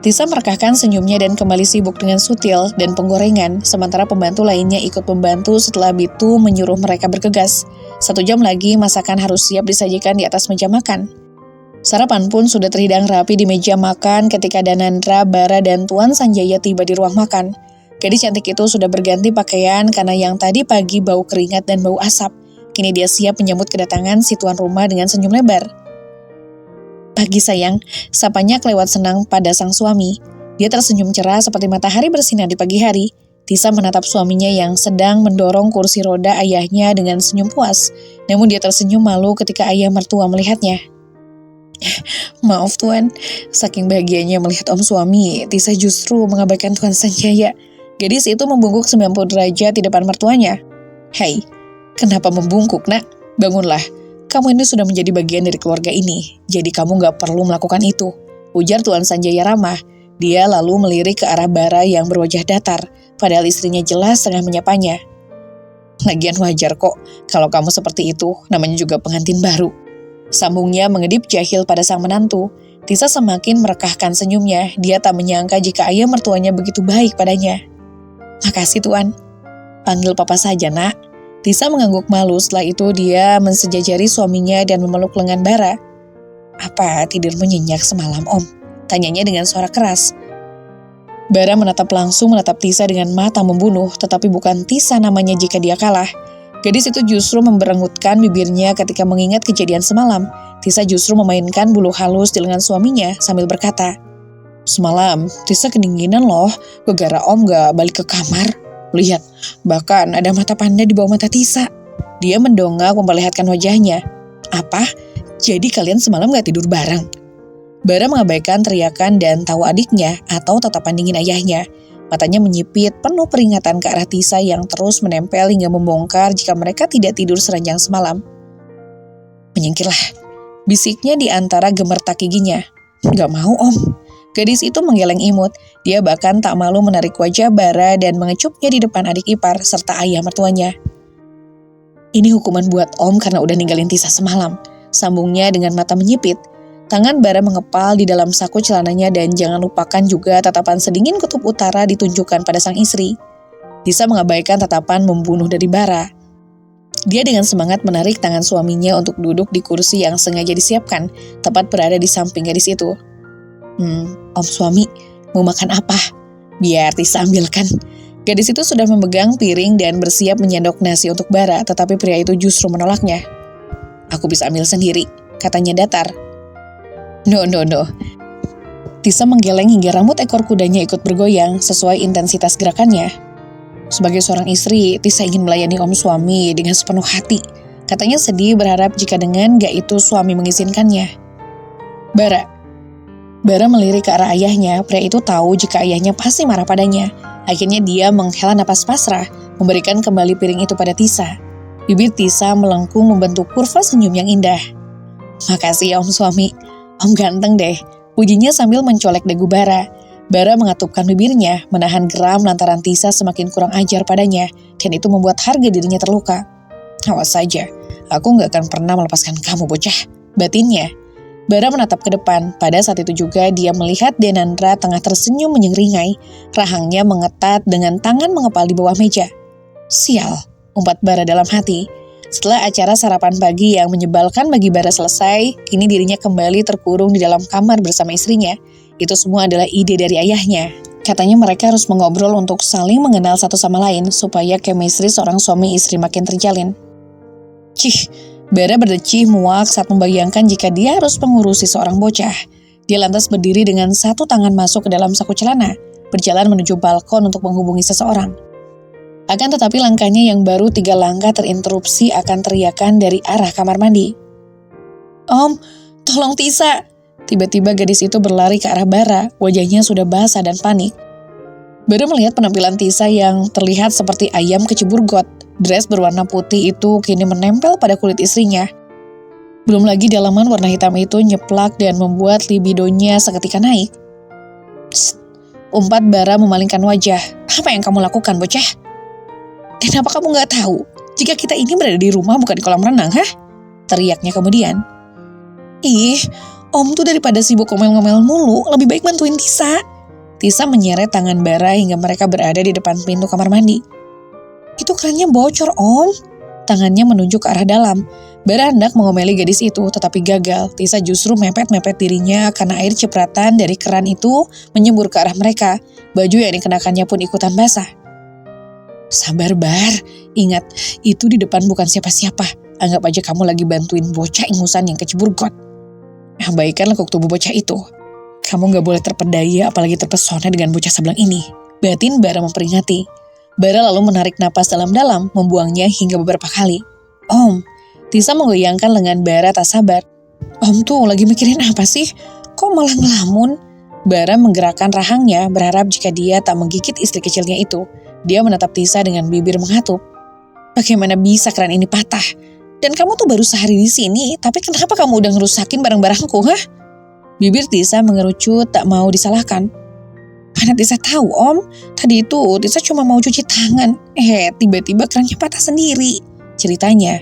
Tisa merekahkan senyumnya dan kembali sibuk dengan sutil dan penggorengan, sementara pembantu lainnya ikut membantu setelah Bitum menyuruh mereka bergegas. 1 jam lagi masakan harus siap disajikan di atas meja makan. Sarapan pun sudah terhidang rapi di meja makan ketika Danandra, Bara, dan Tuan Sanjaya tiba di ruang makan. Gadis cantik itu sudah berganti pakaian karena yang tadi pagi bau keringat dan bau asap. Kini dia siap menyambut kedatangan si tuan rumah dengan senyum lebar. Pagi sayang, sapanya kelewat senang pada sang suami. Dia tersenyum cerah seperti matahari bersinar di pagi hari. Tisa menatap suaminya yang sedang mendorong kursi roda ayahnya dengan senyum puas. Namun dia tersenyum malu ketika ayah mertua melihatnya. Maaf Tuan, saking bahagianya melihat om suami, Tisa justru mengabaikan Tuan Sanjaya. Gadis itu membungkuk 90 derajat di depan mertuanya. Hei, kenapa membungkuk, nak? Bangunlah, kamu ini sudah menjadi bagian dari keluarga ini, jadi kamu gak perlu melakukan itu, ujar Tuan Sanjaya ramah. Dia lalu melirik ke arah Bara yang berwajah datar, padahal istrinya jelas tengah menyapanya. Lagian wajar kok, kalau kamu seperti itu, namanya juga pengantin baru. Sambungnya mengedip jahil pada sang menantu. Tisa semakin merekahkan senyumnya, dia tak menyangka jika ayah mertuanya begitu baik padanya. Makasih Tuan, panggil papa saja nak. Tisa mengangguk malu, setelah itu dia mensejajari suaminya dan memeluk lengan Bara. Apa tidurmu nyenyak semalam om? Tanyanya dengan suara keras. Bara langsung menatap Tisa dengan mata membunuh, tetapi bukan Tisa namanya jika dia kalah. Gadis itu justru memberengutkan bibirnya ketika mengingat kejadian semalam. Tisa justru memainkan bulu halus di lengan suaminya sambil berkata, Semalam, Tisa kedinginan loh, gara-gara om gak balik ke kamar. Lihat, bahkan ada mata panda di bawah mata Tisa. Dia mendongak memperlihatkan wajahnya. Apa? Jadi kalian semalam gak tidur bareng? Bara mengabaikan teriakan dan tawa adiknya atau tatapan dingin ayahnya. Matanya menyipit penuh peringatan ke arah Tisa yang terus menempel hingga membongkar jika mereka tidak tidur seranjang semalam. Menyingkirlah, bisiknya di antara gemertak giginya. Gak mau om. Gadis itu menggeleng imut, dia bahkan tak malu menarik wajah Bara dan mengecupnya di depan adik ipar serta ayah mertuanya. Ini hukuman buat om karena udah ninggalin Tisa semalam, sambungnya dengan mata menyipit. Tangan Bara mengepal di dalam saku celananya dan jangan lupakan juga tatapan sedingin kutub utara ditunjukkan pada sang istri. Tisa mengabaikan tatapan membunuh dari Bara. Dia dengan semangat menarik tangan suaminya untuk duduk di kursi yang sengaja disiapkan, tepat berada di samping gadis itu. Om suami, mau makan apa? Biar Tisa ambilkan. Gadis itu sudah memegang piring dan bersiap menyendok nasi untuk Bara, tetapi pria itu justru menolaknya. Aku bisa ambil sendiri, katanya datar. No. Tisa menggeleng hingga rambut ekor kudanya ikut bergoyang sesuai intensitas gerakannya. Sebagai seorang istri, Tisa ingin melayani om suami dengan sepenuh hati. Katanya sedih berharap jika dengan gak itu suami mengizinkannya. Bara melirik ke arah ayahnya, pria itu tahu jika ayahnya pasti marah padanya. Akhirnya dia menghela napas pasrah, memberikan kembali piring itu pada Tisa. Bibir Tisa melengkung membentuk kurva senyum yang indah. Makasih ya om suami, om ganteng deh, pujinya sambil mencolek dagu Bara. Bara mengatupkan bibirnya, menahan geram lantaran Tisa semakin kurang ajar padanya, dan itu membuat harga dirinya terluka. Awas saja, aku gak akan pernah melepaskan kamu bocah, batinnya. Bara menatap ke depan, pada saat itu juga dia melihat Danandra tengah tersenyum menyeringai, rahangnya mengetat dengan tangan mengepal di bawah meja. Sial, umpat Bara dalam hati. Setelah acara sarapan pagi yang menyebalkan bagi Bara selesai, kini dirinya kembali terkurung di dalam kamar bersama istrinya. Itu semua adalah ide dari ayahnya. Katanya mereka harus mengobrol untuk saling mengenal satu sama lain, supaya chemistry seorang suami istri makin terjalin. Bara berdecih muak saat membayangkan jika dia harus mengurusi seorang bocah. Dia lantas berdiri dengan satu tangan masuk ke dalam saku celana. berjalan menuju balkon untuk menghubungi seseorang. Akan tetapi langkahnya yang baru 3 langkah terinterupsi akan teriakan dari arah kamar mandi. "Om, tolong Tisa!" Tiba-tiba gadis itu berlari ke arah Bara, wajahnya sudah basah dan panik. Bara melihat penampilan Tisa yang terlihat seperti ayam kecebur got. Dress berwarna putih itu kini menempel pada kulit istrinya. Belum lagi dalaman warna hitam itu nyeplak dan membuat libidonya seketika naik. "Psst," umpat Bara memalingkan wajah. "Apa yang kamu lakukan, bocah? Kenapa kamu gak tahu jika kita ini berada di rumah bukan di kolam renang, hah?" teriaknya kemudian. "Ih, Om tuh daripada sibuk ngomel-ngomel mulu, lebih baik bantuin Tisa." Tisa menyeret tangan Bara hingga mereka berada di depan pintu kamar mandi. "Itu kerannya bocor, Om." Tangannya menunjuk ke arah dalam. Bara hendak mengomeli gadis itu, tetapi gagal. Tisa justru mepet-mepet dirinya karena air cipratan dari keran itu menyembur ke arah mereka. Baju yang dikenakannya pun ikutan basah. "Sabar, Bar. Ingat, itu di depan bukan siapa-siapa. Anggap aja kamu lagi bantuin bocah ingusan yang kecebur got. Abaikan lekuk tubuh bocah itu. Kamu gak boleh terpedaya apalagi terpesona dengan bocah sebelang ini." Batin Bara memperingati. Bara lalu menarik napas dalam-dalam, membuangnya hingga beberapa kali. "Om." Tisa menggoyangkan lengan Bara tak sabar. "Om tuh lagi mikirin apa sih? Kok malah ngelamun?" Bara menggerakkan rahangnya berharap jika dia tak menggigit istri kecilnya itu. Dia menatap Tisa dengan bibir menghatup. "Bagaimana bisa keran ini patah? Dan kamu tuh baru sehari di sini, tapi kenapa kamu udah ngerusakin barang-barangku, hah?" Bibir Tisa mengerucut tak mau disalahkan. "Mana Tisa tahu, Om? Tadi itu Tisa cuma mau cuci tangan. Tiba-tiba kerannya patah sendiri," ceritanya.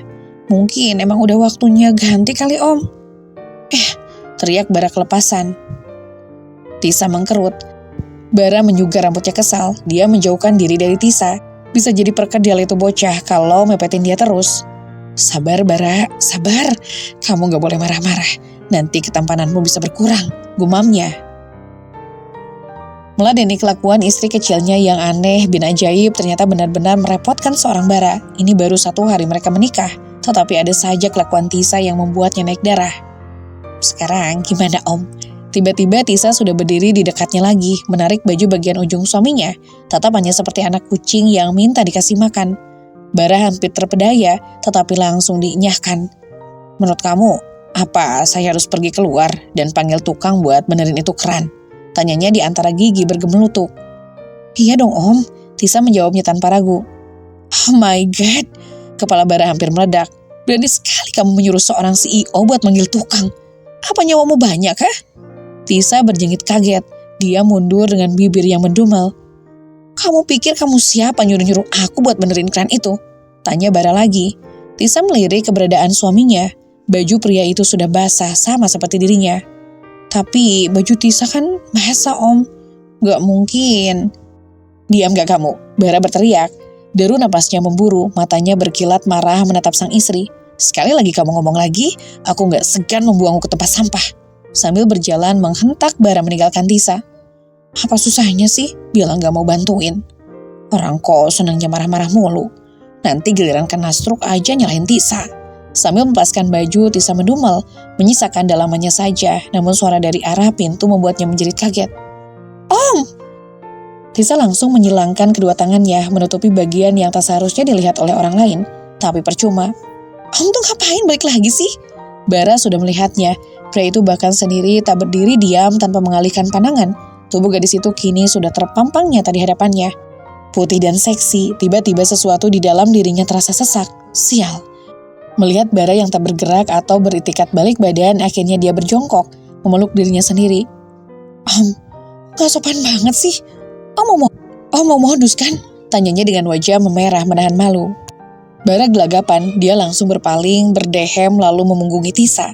"Mungkin emang udah waktunya ganti kali, Om." Teriak Bara kelepasan. Tisa mengkerut. Bara menyugar rambutnya kesal. Dia menjauhkan diri dari Tisa. Bisa jadi perkedel itu bocah kalau mepetin dia terus. "Sabar, Bara, sabar. Kamu gak boleh marah-marah. Nanti ketampananmu bisa berkurang," gumamnya. Meladeni kelakuan istri kecilnya yang aneh bin ajaib ternyata benar-benar merepotkan seorang Bara. Ini baru 1 hari mereka menikah, tetapi ada saja kelakuan Tisa yang membuatnya naik darah. "Sekarang gimana, Om?" Tiba-tiba Tisa sudah berdiri di dekatnya lagi, menarik baju bagian ujung suaminya. Tatapannya seperti anak kucing yang minta dikasih makan. Bara hampir terpedaya, tetapi langsung diinyahkan. "Menurut kamu, apa saya harus pergi keluar dan panggil tukang buat benerin itu keran?" Tanyanya di antara gigi bergemelutuk. "Iya dong, Om," Tisa menjawabnya tanpa ragu. "Oh my God," kepala Bara hampir meledak. "Berani sekali kamu menyuruh seorang CEO buat manggil tukang. Apa nyawamu banyak, kah?" Tisa berjengit kaget. Dia mundur dengan bibir yang mendumel. "Kamu pikir kamu siapa nyuruh-nyuruh aku buat benerin keran itu?" Tanya Bara lagi. Tisa melirik keberadaan suaminya. Baju pria itu sudah basah sama seperti dirinya. "Tapi baju Tisa kan basah, Om. Gak mungkin." "Diam gak kamu?" Bara berteriak. Deru napasnya memburu, matanya berkilat marah menatap sang istri. "Sekali lagi kamu ngomong lagi, aku gak segan membuangmu ke tempat sampah." Sambil berjalan menghentak Bara meninggalkan Tisa. "Apa susahnya sih bilang gak mau bantuin? Orang kok senangnya marah-marah mulu. Nanti giliran kena stroke aja nyalahin Tisa." Sambil melepaskan baju, Tisa mendumel, menyisakan dalamannya saja, namun suara dari arah pintu membuatnya menjerit kaget. "Om!" Tisa langsung menyilangkan kedua tangannya, menutupi bagian yang tak seharusnya dilihat oleh orang lain. Tapi percuma. "Om tuh ngapain balik lagi sih?" Bara sudah melihatnya. Pria itu bahkan sendiri tak berdiri diam tanpa mengalihkan pandangan. Tubuh gadis itu kini sudah terpampang nyata di hadapannya. Putih dan seksi, tiba-tiba sesuatu di dalam dirinya terasa sesak. Sial. Melihat Bara yang tak bergerak atau beritikat balik badan, akhirnya dia berjongkok, memeluk dirinya sendiri. "Om, gak sopan banget sih. Om mau modus kan?" Tanyanya dengan wajah memerah menahan malu. Bara gelagapan, dia langsung berpaling, berdehem lalu memunggungi Tisa.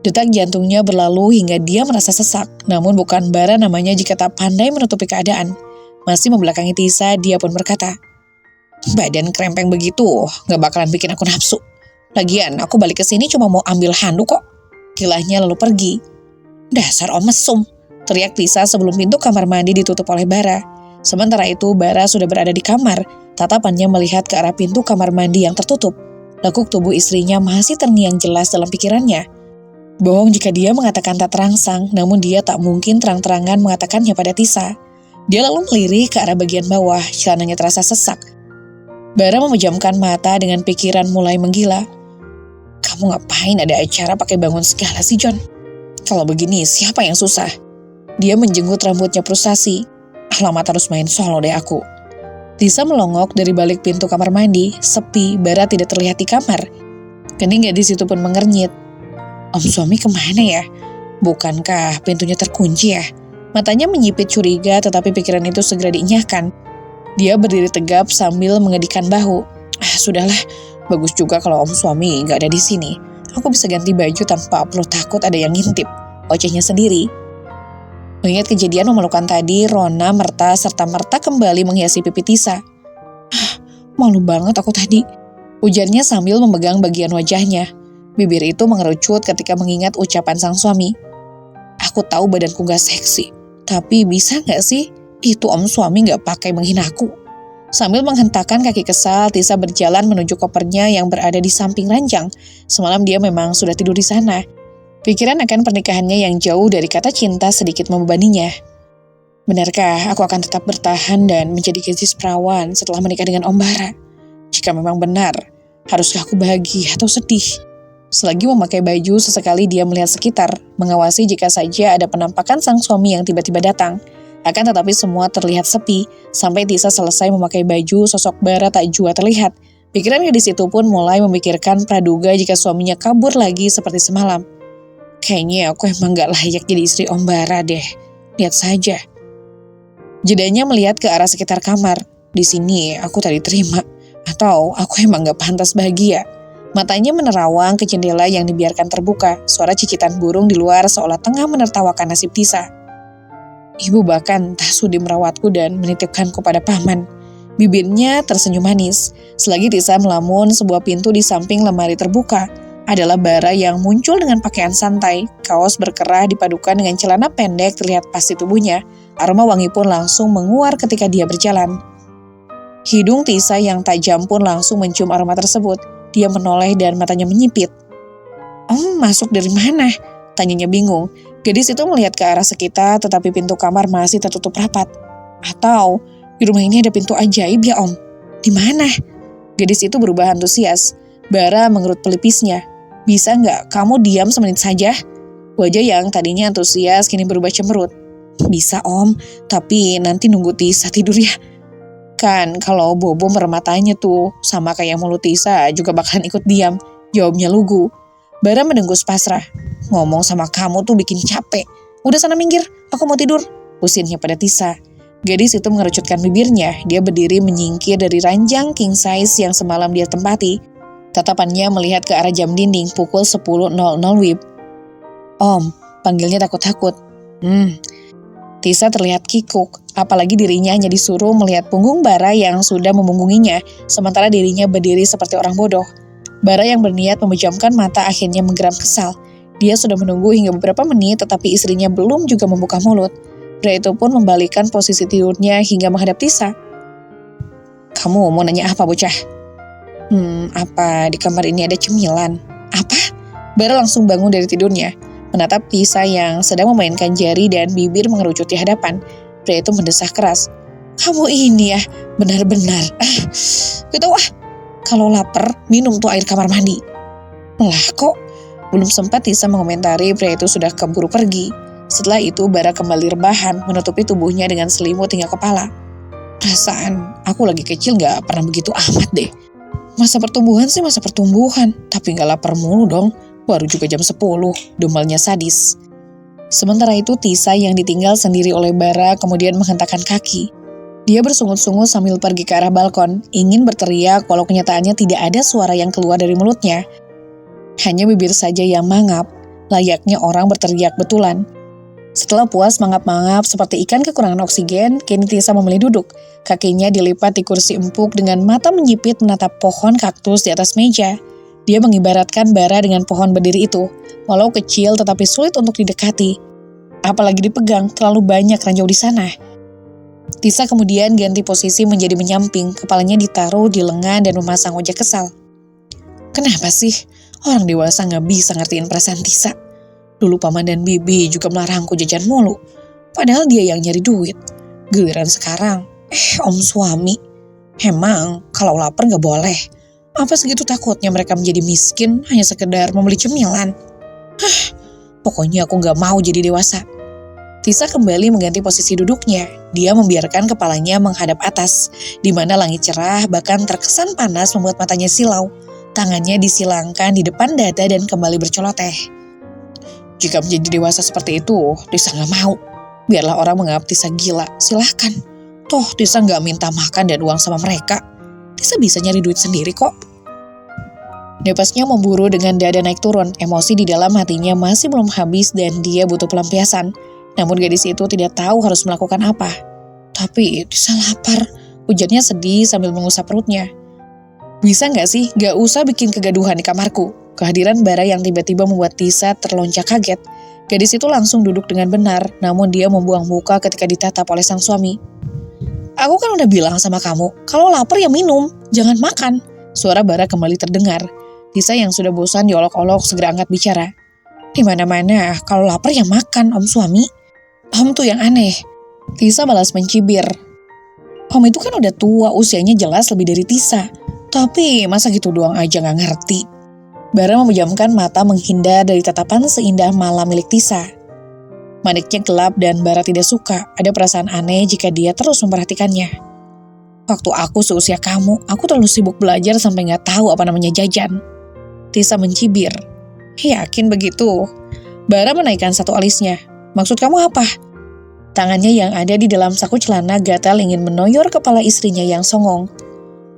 Detak jantungnya berlalu hingga dia merasa sesak, namun bukan Bara namanya jika tak pandai menutupi keadaan. Masih membelakangi Tisa, dia pun berkata, "Badan krempeng begitu, gak bakalan bikin aku nafsu. Lagian, aku balik ke sini cuma mau ambil handuk kok." Kilahnya lalu pergi. "Dasar om mesum," teriak Tisa sebelum pintu kamar mandi ditutup oleh Bara. Sementara itu, Bara sudah berada di kamar, tatapannya melihat ke arah pintu kamar mandi yang tertutup. Lekuk tubuh istrinya masih terngiang jelas dalam pikirannya. Bohong jika dia mengatakan tak terangsang, namun dia tak mungkin terang-terangan mengatakannya pada Tisa. Dia lalu melirik ke arah bagian bawah, celananya terasa sesak. Bara memejamkan mata dengan pikiran mulai menggila. Kamu ngapain ada acara pakai bangun segala sih, John? Kalau begini, siapa yang susah? Dia menjenggut rambutnya frustasi. Alamat harus main solo deh aku. Tisa melongok dari balik pintu kamar mandi, sepi, Bara tidak terlihat di kamar. Kening gadis itu pun mengernyit. Om suami kemana ya? Bukankah pintunya terkunci ya? Matanya menyipit curiga, tetapi pikiran itu segera diinyahkan. Dia berdiri tegap sambil mengedikkan bahu. Sudahlah, bagus juga kalau om suami nggak ada di sini. Aku bisa ganti baju tanpa perlu takut ada yang ngintip. Ocehnya sendiri. Mengingat kejadian memalukan tadi, Rona, Merta, serta Merta kembali menghiasi pipi Tisa. Malu banget aku tadi, ujarnya sambil memegang bagian wajahnya. Bibir itu mengerucut ketika mengingat ucapan sang suami. Aku tahu badanku gak seksi, tapi bisa gak sih itu om suami gak pakai menghinaku? Sambil menghentakkan kaki kesal, Tisa berjalan menuju kopernya yang berada di samping ranjang. Semalam dia memang sudah tidur di sana. Pikiran akan pernikahannya yang jauh dari kata cinta sedikit membebaninya. Benarkah aku akan tetap bertahan dan menjadi gadis perawan setelah menikah dengan Om Bara? Jika memang benar, haruskah aku bahagia atau sedih? Selagi memakai baju, sesekali dia melihat sekitar, mengawasi jika saja ada penampakan sang suami yang tiba-tiba datang. Akan tetapi semua terlihat sepi, sampai Tisa selesai memakai baju, sosok Bara tak jua terlihat. Pikiran gadis itu pun mulai memikirkan praduga jika suaminya kabur lagi seperti semalam. Kayaknya aku emang gak layak jadi istri Om Bara deh. Lihat saja. Jedanya melihat ke arah sekitar kamar. Di sini aku tak diterima. Atau aku emang gak pantas bahagia. Matanya menerawang ke jendela yang dibiarkan terbuka. Suara cicitan burung di luar seolah tengah menertawakan nasib Tisa. Ibu bahkan tak sudi merawatku dan menitipkanku pada paman. Bibirnya tersenyum manis. Selagi Tisa melamun, sebuah pintu di samping lemari terbuka. Adalah Bara yang muncul dengan pakaian santai. Kaos berkerah dipadukan dengan celana pendek terlihat pas di tubuhnya. Aroma wangi pun langsung menguar ketika dia berjalan. Hidung Tisa yang tajam pun langsung mencium aroma tersebut. Dia menoleh dan matanya menyipit. Om masuk dari mana? Tanyanya bingung. Gadis itu melihat ke arah sekitar tetapi pintu kamar masih tertutup rapat. Atau di rumah ini ada pintu ajaib ya om? Di mana? Gadis itu berubah antusias. Bara mengerut pelipisnya. Bisa nggak kamu diam semenit saja? Wajah yang tadinya antusias kini berubah cemberut. Bisa om, tapi nanti nunggu Tisa tidur ya. Kan kalau Bobo mermatanya tuh, sama kayak mulut Tisa juga bakalan ikut diam. Jawabnya lugu. Bara mendengus pasrah. Ngomong sama kamu tuh bikin capek. Udah sana minggir, aku mau tidur. Usirnya pada Tisa. Gadis itu mengerucutkan bibirnya. Dia berdiri menyingkir dari ranjang king size yang semalam dia tempati. Tatapannya melihat ke arah jam dinding pukul 10.00 WIB. Om, panggilnya takut-takut. Tisa terlihat kikuk, apalagi dirinya hanya disuruh melihat punggung Bara yang sudah memunggunginya, sementara dirinya berdiri seperti orang bodoh. Bara yang berniat memejamkan mata akhirnya menggeram kesal. Dia sudah menunggu hingga beberapa menit, tetapi istrinya belum juga membuka mulut. Pria itu pun membalikkan posisi tidurnya hingga menghadap Tisa. Kamu mau nanya apa, bocah? Apa di kamar ini ada cemilan? Apa? Bara langsung bangun dari tidurnya. Menatap Tisa yang sedang memainkan jari dan bibir mengerucut di hadapan. Pria itu mendesah keras. Kamu ini ya, benar-benar. Gitu kalau lapar, minum tuh air kamar mandi. Lah kok, belum sempat Tisa mengomentari, pria itu sudah keburu pergi. Setelah itu Bara kembali rebahan, menutupi tubuhnya dengan selimut hingga kepala. Perasaan aku lagi kecil gak pernah begitu amat deh. Masa pertumbuhan sih masa pertumbuhan, tapi gak lapar mulu dong. Baru juga jam 10, demalnya sadis. Sementara itu Tisa yang ditinggal sendiri oleh Bara kemudian menghentakkan kaki. Dia bersungut-sungut sambil pergi ke arah balkon, ingin berteriak walau kenyataannya tidak ada suara yang keluar dari mulutnya. Hanya bibir saja yang mangap, layaknya orang berteriak betulan. Setelah puas mangap-mangap seperti ikan kekurangan oksigen, kini Tisa memilih duduk. Kakinya dilipat di kursi empuk dengan mata menyipit menatap pohon kaktus di atas meja. Dia mengibaratkan Bara dengan pohon berdiri itu, walau kecil tetapi sulit untuk didekati. Apalagi dipegang, terlalu banyak ranjau di sana. Tisa kemudian ganti posisi menjadi menyamping, kepalanya ditaruh di lengan dan memasang wajah kesal. Kenapa sih orang dewasa gak bisa ngertiin perasaan Tisa? Dulu paman dan bibi juga melarangku jajan mulu, padahal dia yang nyari duit. Giliran sekarang, om suami. Emang kalau lapar gak boleh? Apa segitu takutnya mereka menjadi miskin hanya sekedar membeli cemilan? Pokoknya aku gak mau jadi dewasa. Tisa kembali mengganti posisi duduknya. Dia membiarkan kepalanya menghadap atas, di mana langit cerah bahkan terkesan panas membuat matanya silau. Tangannya disilangkan di depan dada dan kembali berceloteh. Jika menjadi dewasa seperti itu, Tisa gak mau. Biarlah orang menganggap Tisa gila, silahkan. Toh Tisa gak minta makan dan uang sama mereka. Tisa bisa nyari duit sendiri kok. Napasnya memburu dengan dada naik turun. Emosi di dalam hatinya masih belum habis dan dia butuh pelampiasan. Namun gadis itu tidak tahu harus melakukan apa. Tapi Tisa lapar. Ujarnya sedih sambil mengusap perutnya. Bisa gak sih gak usah bikin kegaduhan di kamarku? Kehadiran Bara yang tiba-tiba membuat Tisa terlonjak kaget. Gadis itu langsung duduk dengan benar, namun dia membuang muka ketika ditatap oleh sang suami. Aku kan udah bilang sama kamu, kalau lapar ya minum, jangan makan. Suara Bara kembali terdengar. Tisa yang sudah bosan diolok-olok segera angkat bicara. Di mana-mana, kalau lapar ya makan, om suami. Om tuh yang aneh. Tisa balas mencibir. Om itu kan udah tua, usianya jelas lebih dari Tisa. Tapi masa gitu doang aja gak ngerti. Bara memejamkan mata menghindar dari tatapan seindah malam milik Tisa. Maniknya gelap dan Bara tidak suka. Ada perasaan aneh jika dia terus memperhatikannya. Waktu aku seusia kamu, aku terlalu sibuk belajar sampai gak tahu apa namanya jajan. Tisa mencibir. Yakin begitu? Bara menaikkan satu alisnya. Maksud kamu apa? Tangannya yang ada di dalam saku celana gatal ingin menoyor kepala istrinya yang songong.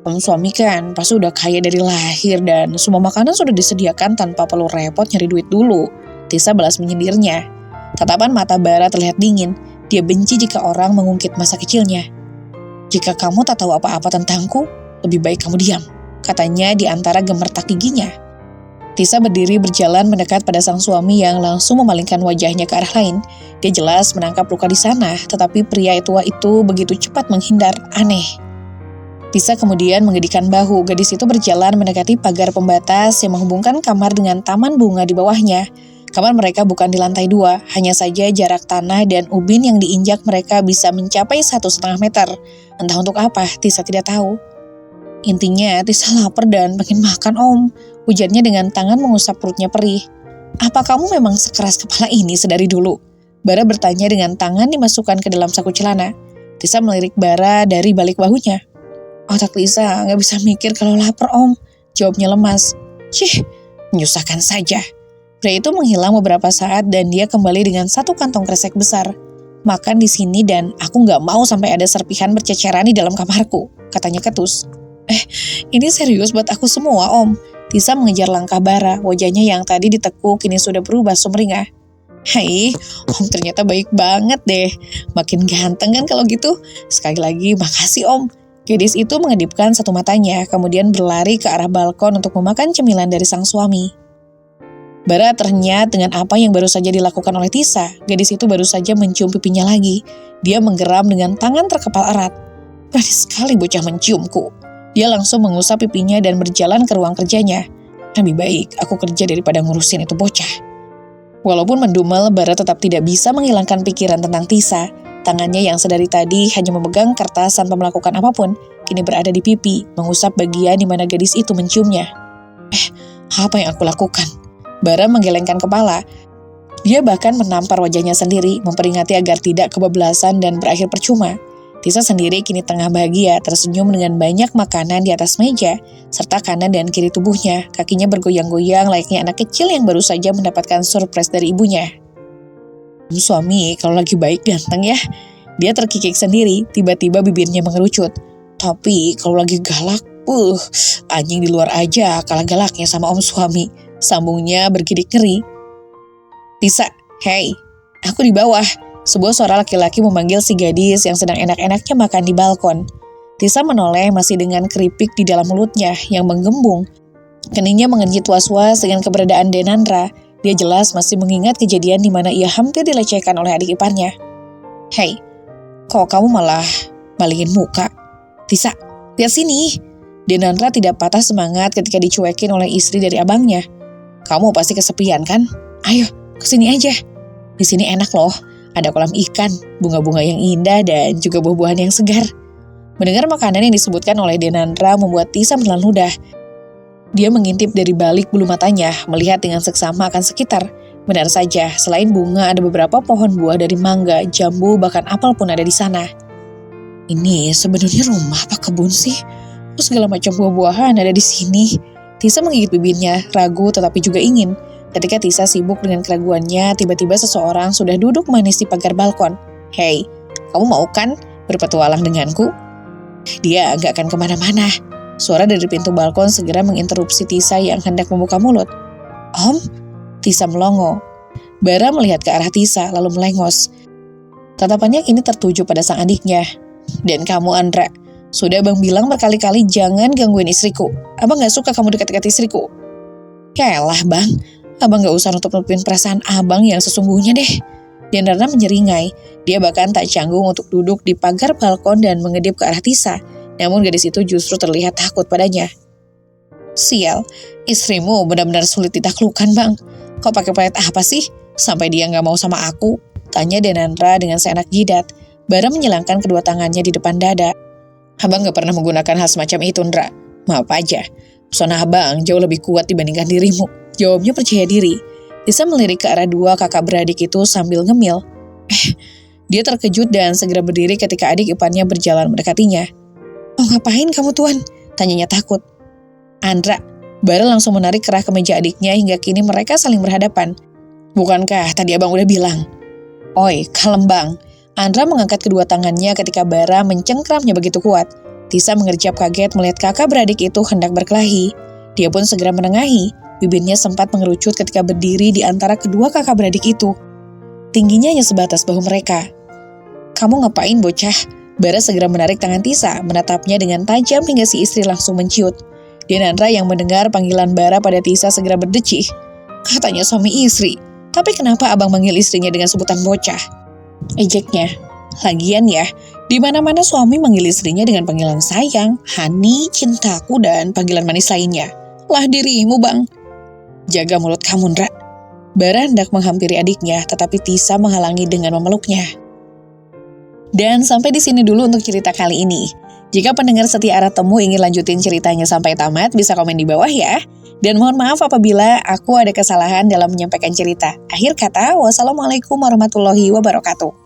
Om suami kan pasti udah kaya dari lahir dan semua makanan sudah disediakan tanpa perlu repot nyari duit dulu. Tisa balas menyindirnya. Tatapan mata Bara terlihat dingin. Dia benci jika orang mengungkit masa kecilnya. Jika kamu tak tahu apa-apa tentangku, lebih baik kamu diam, katanya di antara gemertak giginya. Tisa berdiri berjalan mendekat pada sang suami yang langsung memalingkan wajahnya ke arah lain. Dia jelas menangkap luka di sana, tetapi pria tua itu begitu cepat menghindar, aneh. Tisa kemudian menggedikan bahu. Gadis itu berjalan mendekati pagar pembatas yang menghubungkan kamar dengan taman bunga di bawahnya. Kamar mereka bukan di lantai 2, hanya saja jarak tanah dan ubin yang diinjak mereka bisa mencapai 1,5 meter. Entah untuk apa, Tisa tidak tahu. Intinya, Tisa lapar dan pengen makan om. Ujarnya dengan tangan mengusap perutnya perih. Apa kamu memang sekeras kepala ini sedari dulu? Bara bertanya dengan tangan dimasukkan ke dalam saku celana. Tisa melirik Bara dari balik bahunya. Otak Tisa gak bisa mikir kalau lapar om. Jawabnya lemas. Cih, menyusahkan saja. Pria itu menghilang beberapa saat dan dia kembali dengan satu kantong kresek besar. Makan di sini dan aku gak mau sampai ada serpihan berceceran di dalam kamarku, katanya ketus. Ini serius buat aku semua om. Tisa mengejar langkah Bara, wajahnya yang tadi ditekuk kini sudah berubah sumringah. Hai, om ternyata baik banget deh. Makin ganteng kan kalau gitu. Sekali lagi makasih om. Gadis itu mengedipkan satu matanya, kemudian berlari ke arah balkon untuk memakan cemilan dari sang suami. Bara ternyata dengan apa yang baru saja dilakukan oleh Tisa. Gadis itu baru saja mencium pipinya lagi. Dia menggeram dengan tangan terkepal erat. Berani sekali bocah menciumku. Dia langsung mengusap pipinya dan berjalan ke ruang kerjanya. Lebih baik aku kerja daripada ngurusin itu bocah. Walaupun mendumel, Bara tetap tidak bisa menghilangkan pikiran tentang Tisa. Tangannya yang sedari tadi hanya memegang kertas tanpa melakukan apapun, kini berada di pipi, mengusap bagian di mana gadis itu menciumnya. Apa yang aku lakukan? Bara menggelengkan kepala. Dia bahkan menampar wajahnya sendiri, memperingati agar tidak kebablasan dan berakhir percuma. Tisa sendiri kini tengah bahagia, tersenyum dengan banyak makanan di atas meja, serta kanan dan kiri tubuhnya, kakinya bergoyang-goyang layaknya anak kecil yang baru saja mendapatkan surprise dari ibunya. Suami kalau lagi baik ganteng ya. Dia terkikik sendiri, tiba-tiba bibirnya mengerucut. Tapi kalau lagi galak, anjing di luar aja kalah galaknya sama om suami. Sambungnya bergidik ngeri. Tisa, hei, aku di bawah. Sebuah suara laki-laki memanggil si gadis yang sedang enak-enaknya makan di balkon. Tisa menoleh masih dengan keripik di dalam mulutnya yang menggembung. Keningnya mengenyit was-was dengan keberadaan Denandra. Dia jelas masih mengingat kejadian di mana ia hampir dilecehkan oleh adik iparnya. Hei, kok kamu malah malingin muka? Tisa, lihat sini. Denandra tidak patah semangat ketika dicuekin oleh istri dari abangnya. Kamu pasti kesepian kan? Ayo, kesini aja. Di sini enak loh. Ada kolam ikan, bunga-bunga yang indah, dan juga buah-buahan yang segar. Mendengar makanan yang disebutkan oleh Denandra membuat Tisa menelan ludah. Dia mengintip dari balik bulu matanya, melihat dengan seksama akan sekitar. Benar saja, selain bunga ada beberapa pohon buah dari mangga, jambu, bahkan apel pun ada di sana. Ini sebenarnya rumah apa kebun sih? Terus segala macam buah-buahan ada di sini. Tisa menggigit bibirnya, ragu tetapi juga ingin. Ketika Tisa sibuk dengan keraguannya, tiba-tiba seseorang sudah duduk manis di pagar balkon. "Hei, kamu mau kan berpetualang denganku?" Dia gak akan kemana-mana. Suara dari pintu balkon segera menginterupsi Tisa yang hendak membuka mulut. "Om?" Tisa melongo. Bara melihat ke arah Tisa lalu melengos. Tatapannya kini tertuju pada sang adiknya. "Dan kamu, Andra, sudah abang bilang berkali-kali jangan gangguin istriku. Abang gak suka kamu dekat-dekat istriku." "Yaelah bang, abang gak usah nutup-nutupin perasaan abang yang sesungguhnya deh." Dendarna menyeringai. Dia bahkan tak canggung untuk duduk di pagar balkon dan mengedip ke arah Tisa. Namun gadis itu justru terlihat takut padanya. "Sial, istrimu benar-benar sulit ditaklukkan bang. Kau pakai pelet apa sih? Sampai dia gak mau sama aku?" tanya Denandra dengan seenak jidat. Bara menyilangkan kedua tangannya di depan dada. "Abang gak pernah menggunakan hal semacam itu, Ndra. Maaf aja, pesona abang jauh lebih kuat dibandingkan dirimu," jawabnya percaya diri. Tisa melirik ke arah dua kakak beradik itu sambil ngemil. Dia terkejut dan segera berdiri ketika adik iparnya berjalan mendekatinya. "Mau ngapain kamu tuan?" tanyanya takut. "Andra." Bara langsung menarik kerah kemeja adiknya hingga kini mereka saling berhadapan. "Bukankah tadi abang udah bilang?" "Oi, kalem bang." Andra mengangkat kedua tangannya ketika Bara mencengkramnya begitu kuat. Tisa mengerjap kaget melihat kakak beradik itu hendak berkelahi. Dia pun segera menengahi. Bibirnya sempat mengerucut ketika berdiri di antara kedua kakak beradik itu. Tingginya hanya sebatas bahu mereka. "Kamu ngapain bocah?" Bara segera menarik tangan Tisa, menatapnya dengan tajam hingga si istri langsung menciut. Denandra yang mendengar panggilan Bara pada Tisa segera berdecih. "Katanya suami istri, tapi kenapa abang manggil istrinya dengan sebutan bocah?" ejeknya. "Lagian ya, di mana-mana suami manggil istrinya dengan panggilan sayang, hani, cintaku, dan panggilan manis lainnya. Lah dirimu bang." "Jaga mulut kamu, Ndra." Bara hendak menghampiri adiknya, tetapi Tisa menghalangi dengan memeluknya. Dan sampai di sini dulu untuk cerita kali ini. Jika pendengar setia Arah Temu ingin lanjutin ceritanya sampai tamat, bisa komen di bawah ya. Dan mohon maaf apabila aku ada kesalahan dalam menyampaikan cerita. Akhir kata, wassalamualaikum warahmatullahi wabarakatuh.